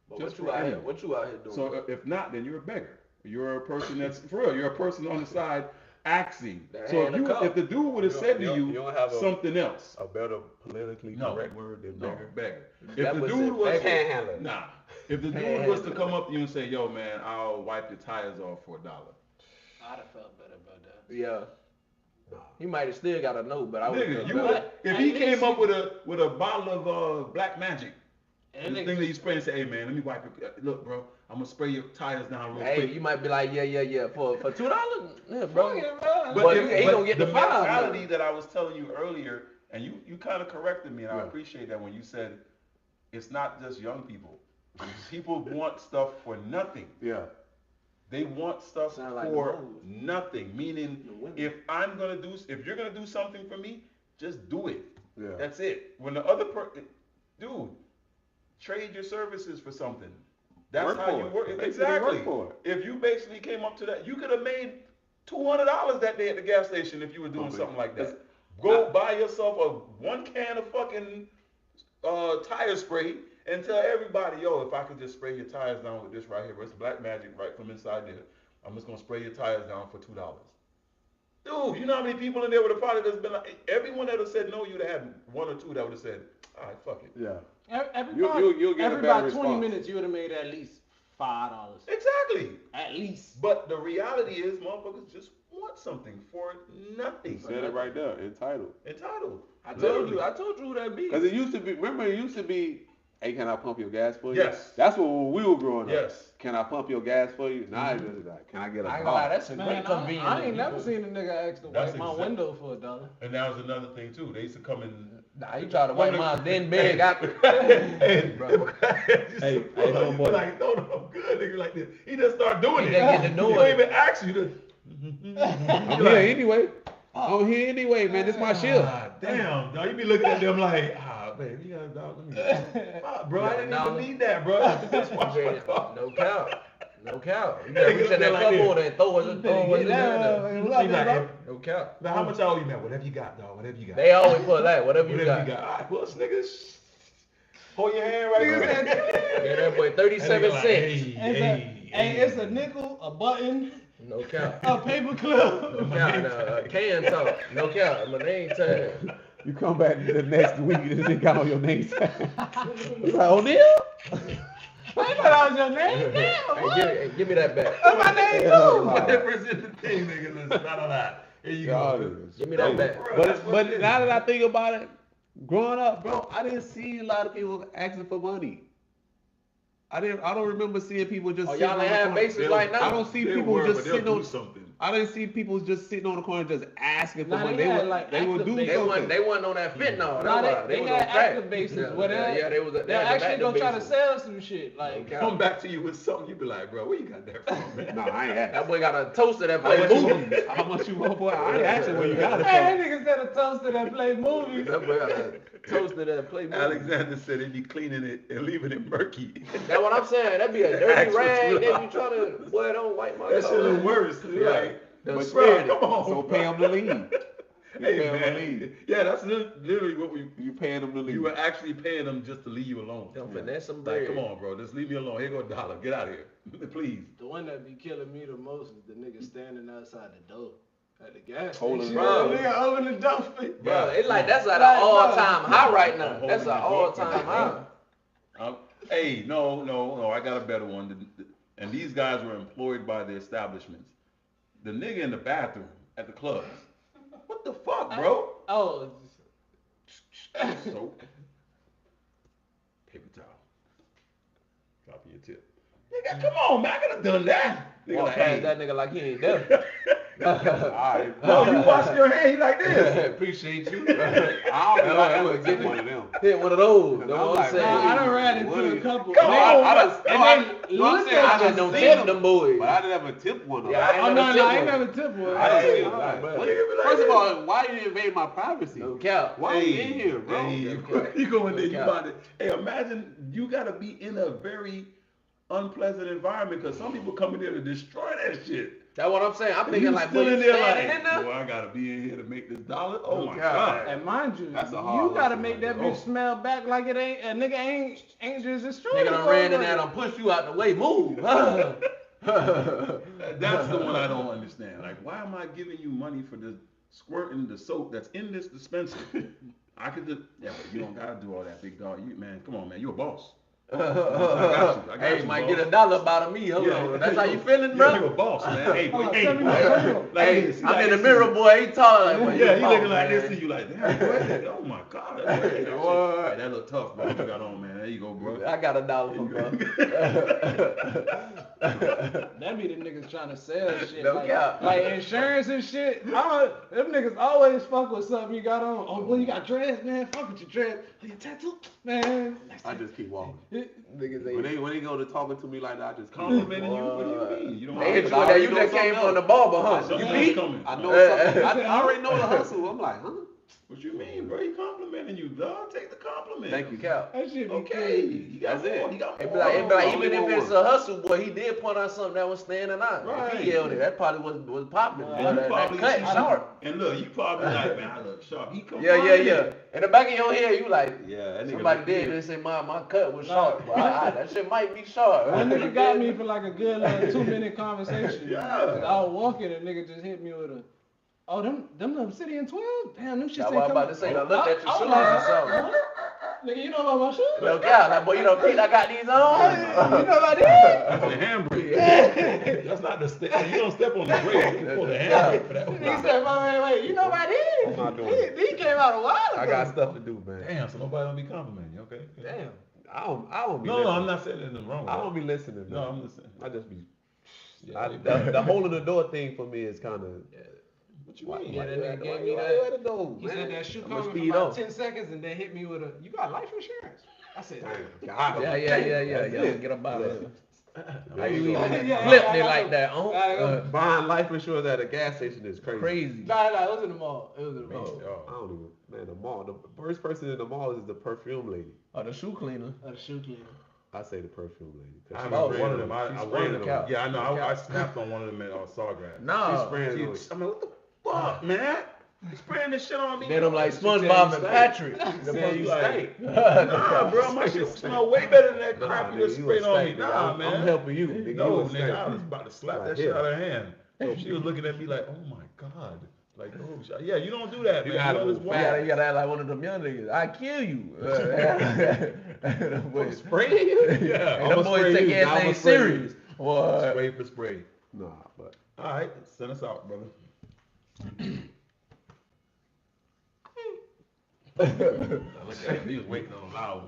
But Just what you for out here? anyone. What you out here doing? So if not, then you're a beggar. You're a person that's for real. You're a person on the side asking. That So hand a cup. if the dude would have said to you you don't have something else, A better politically No. correct word than no, beggar. beggar. If That the was dude it, was panhandler. nah, if the dude was to come up to you and say, "Yo, man, I'll wipe your tires off for $1," I'd have felt better about that. Yeah. He might have still got a no, but I would. nigga, you better. would. If At he least came up you- with a bottle of Black Magic, And the they thing that you spray and say, "Hey, man, let me wipe it. Look, bro, I'm gonna spray your tires down real Hey, quick." you might be like, yeah, for $2, yeah, bro. Fuck it, bro. But he gonna get the the $5. mentality that I was telling you earlier, and you kind of corrected me, and I Yeah. appreciate that when you said it's not just young people. People want stuff for nothing. Yeah. They want stuff Sound like for the hoes. nothing. Meaning, The women. if you're gonna do something for me, just do it. Yeah. That's it. When the other person, dude, trade your services for something. That's Work how for you it. work. Basically Exactly. work for it. If you basically came up to that, you could have made $200 that day at the gas station if you were doing Okay. something like that. That's Go buy yourself one can of fucking tire spray and tell everybody, yo, if I could just spray your tires down with this right here, it's Black Magic right from inside there. I'm just gonna spray your tires down for $2. Dude, you know how many people in there would have probably just been like, everyone that would have said no, you'd have had one or two that would have said, all right, fuck it. Yeah. Every You'll get a every better about 20 response. minutes, you would have made at least $5. Exactly. At least. But the reality is, motherfuckers just want something for nothing. You said it right there. Entitled. I told you who that be. Because it used to be. Remember, it used to be. Hey, can I pump your gas for you? Yes. That's what when we were growing up. Yes. Can I pump your gas for you? Now it's just like, can I get a I ain't gonna lie, car? that's a great convenience. I ain't never seen a nigga ask to That's wipe my exact- window for $1. And that was another thing too. They used to come in. Nah, you try to wipe mine, then beg after. Hey, Bro. hey, homeboy. like, no, I'm good, nigga. Like this, he just start doing He it. just get to doing He don't it. even ask you to. I'm here anyway. I'm here anyway, man. This my shift. Damn, dog. You be looking at them like, man, you got dog. Bro, I didn't even need that, bro. Just wash my car. No count. No count. You gotta reach in that cupboard and throw it in there. No count. Now, how much I owe you, man? Whatever you got, dog. Whatever you got. They always put that, whatever you got. All right, well, niggas, hold your hand right here. Yeah, that boy 37 cents. Hey, it's a nickel, a button, No count. a paper clip. No count. A can talk. No count. My name tag. You come back the next week and this got on your name tag. You like, O'Neal? I thought that was your name. Hey, give me that back. That's my name too. What difference in the thing, nigga? Listen, not a lot. Here you go. Give me that back. But now that I think about it, growing up, bro, I didn't see a lot of people asking for money. I don't remember seeing people just. Oh, sitting y'all on ain't the have corner. bases like now. I don't see They people were, just but they'll sitting on do something. I didn't see people just sitting on the corner just asking for Nah, money. they had, Would, like, they would do active something. They wasn't on that fentanyl. Nah, That's why. they was had on crack. active bases where they was. they're actually gonna try to sell some shit. Like, No Come back to you with something, you be like, bro, where you got that from, man? No, I ain't had That boy got a toaster that How play much you movies. want? How much you want, boy? I ain't asking where you got it hey, from. that nigga said a toaster that play movies. That boy got a toaster that play movies. Alexander said he'd be cleaning it and leaving it murky. That's what I'm saying. That'd be a dirty Actual rag. true They be love. trying to, boy, don't wipe my That shit car. look worse. Yeah. Like, The but spirit. bro, come on. So pay them to leave. You Hey, pay 'em to man. leave. Yeah, that's literally what we. You paying them to leave. You were actually paying them just to leave you alone. Don't finesse some Like, bread. come on, bro, just leave me alone. Here go $1. Get out of here, please. The one that be killing me the most is the nigga standing outside the door at the gas Holding station. bro. The nigga open the door for you. Bro, it's like that's at Like, an bro. all-time high right now. I'm That's an holding the door. all-time high. Hey, no, I got a better one. And these guys were employed by the establishments. The nigga in the bathroom at the clubs. What the fuck, bro? Oh, Soap. Paper towel. Drop your tip. Nigga, come on, man. I could have done that. Nigga, Walk like, past hey. that nigga like he ain't there. Alright. Bro, you washing your hands like this. Appreciate you. I don't know. I would get one of them. Hit one of those. I'm Know what I'm like, saying? I done ran into a couple. Come on, I just, and no, they I'm look saying at I I just don't seen tip them, them boys. but I never tipped one of them. Yeah, I Oh, ain't no, never no, I tip ain't one. never tip one. I done Hey, seen all right, them. bro. First of all, why you invade my privacy? No cap. Why you in here, bro? Hey, you go in there, you about to. Hey, imagine you got to be in a very unpleasant environment because some people come in there to destroy that shit. That's what I'm saying. I'm And thinking you like, still boy, in you there standing like, in there? boy, I gotta be in here to make this $1. Oh my God. god. And mind you, That's a hard you gotta hustle make right that there. bitch smell back like it ain't a nigga ain't just destroyed. Nigga done ran in there and push you out the way. Move. That's the one I don't understand. Like, why am I giving you money for the squirting the soap that's in this dispenser? I could just, yeah, but you don't gotta do all that, big dog. You man, come on, man, you a boss. I got Hey, you, might boss. get $1 out of me. Hold on. That's how you feeling, bro? Yeah, you a boss, man. Hey, Hold on, hey, tell me boy. what, tell me what. Like Hey, this, he I'm like in the this mirror, to you. boy. He taller. Like, boy, Yeah, you he boss, looking like man. this to you, like, damn, boy. Oh my god, that's hey, that look tough, bro. What you got on, man? There you go, bro. I got $1 for bro. That be the niggas trying to sell shit. No like, cap. like insurance and shit. Them niggas always fuck with something you got on. Oh, boy, you got dreads, man. Fuck with your dreads. Oh, your tattoo, man. I just keep walking. Niggas When ain't. they go to talking to me like that, I just Complimenting you? What do you mean? You don't They hit you I with that. already You know just came something from the else. barber, I huh? know You Something beat? else coming. I know something. I already know the hustle. I'm like, huh? What you mean, bro? He complimenting you, dog. Take the compliment. Thank you. Cap. That shit be Okay, crazy. he got That's more. it. He got It more. be like, I even only if want it's one. a hustle, boy, he did point out something that was standing out. If Right. he yelled it, that probably was popping. And And you That probably cut see sharp. And look, you probably like, man, I look sharp. He come Yeah. In the back of your head, you like, Yeah, that nigga somebody look did good. this and my cut was sharp. But that shit might be sharp. That nigga got me for like a good 2-minute conversation. Yeah. I was walking and nigga just hit me with a, oh, them Obsidian 12? Damn, them shit That's ain't what I'm coming. about to say. Now look at your I was shoes like, or something. Nigga, you know about my shoes? No doubt, like, boy, you know, Pete, I got these on. You know about these? That's the handbrake. That's not the step. You don't step on the brake. You pull the handbrake for that. Nigga said, wait, you know about these? I'm not doing it. These came out a while ago. I got stuff to do, man. Damn, so nobody don't be complimenting you, okay? Damn. I don't be No, listening. I'm not saying anything wrong with I that. don't be listening, man. No, I'm listening. I just be. Yeah, The hole in the door thing for me is kind of. What you mean? Yeah, that nigga gave Why me you that. at the door, He man? said that shoe I'ma coming for speed about up. 10 seconds and then hit me with a, you got life insurance? I said, God, Yeah. Get up out of here. How you even Yeah, flipped I it got like some- that? I got buying life insurance at a gas station is crazy. Crazy. Nah, it was in the mall. It was in the mall. Oh. I don't even, man, the mall. The first person in the mall is the perfume lady. Oh, the shoe cleaner. The shoe cleaner. I say the perfume lady. 'Cause I she remember spraying one of them. on- I she ran spraying it on- on. Yeah, I know. On I cap. snapped on one of them at Sawgrass. She Nah. spraying She, on- I'm like, what the fuck, man? You spraying this shit on me? Then I'm like She tell you SpongeBob and stink. Patrick. She saying you stink. Nah, bro, my shit smell way better than that Nah, crap you nigga, just you sprayed a on me. stank, nigga. Nah, I'm man. helping you, nigga. No, You a nigga, stank. I was about to slap Right that shit here. out of her hand. So she was looking at me like, oh my god. Like, oh, yeah, you don't do that, You man. gotta know this move wild. You gotta act like one of them young niggas. I kill you. I'm spraying you? Yeah. And them boys take everything serious. What? Spray for spray. Nah, but All right, send us out, brother. I look at him, he was waiting on loud.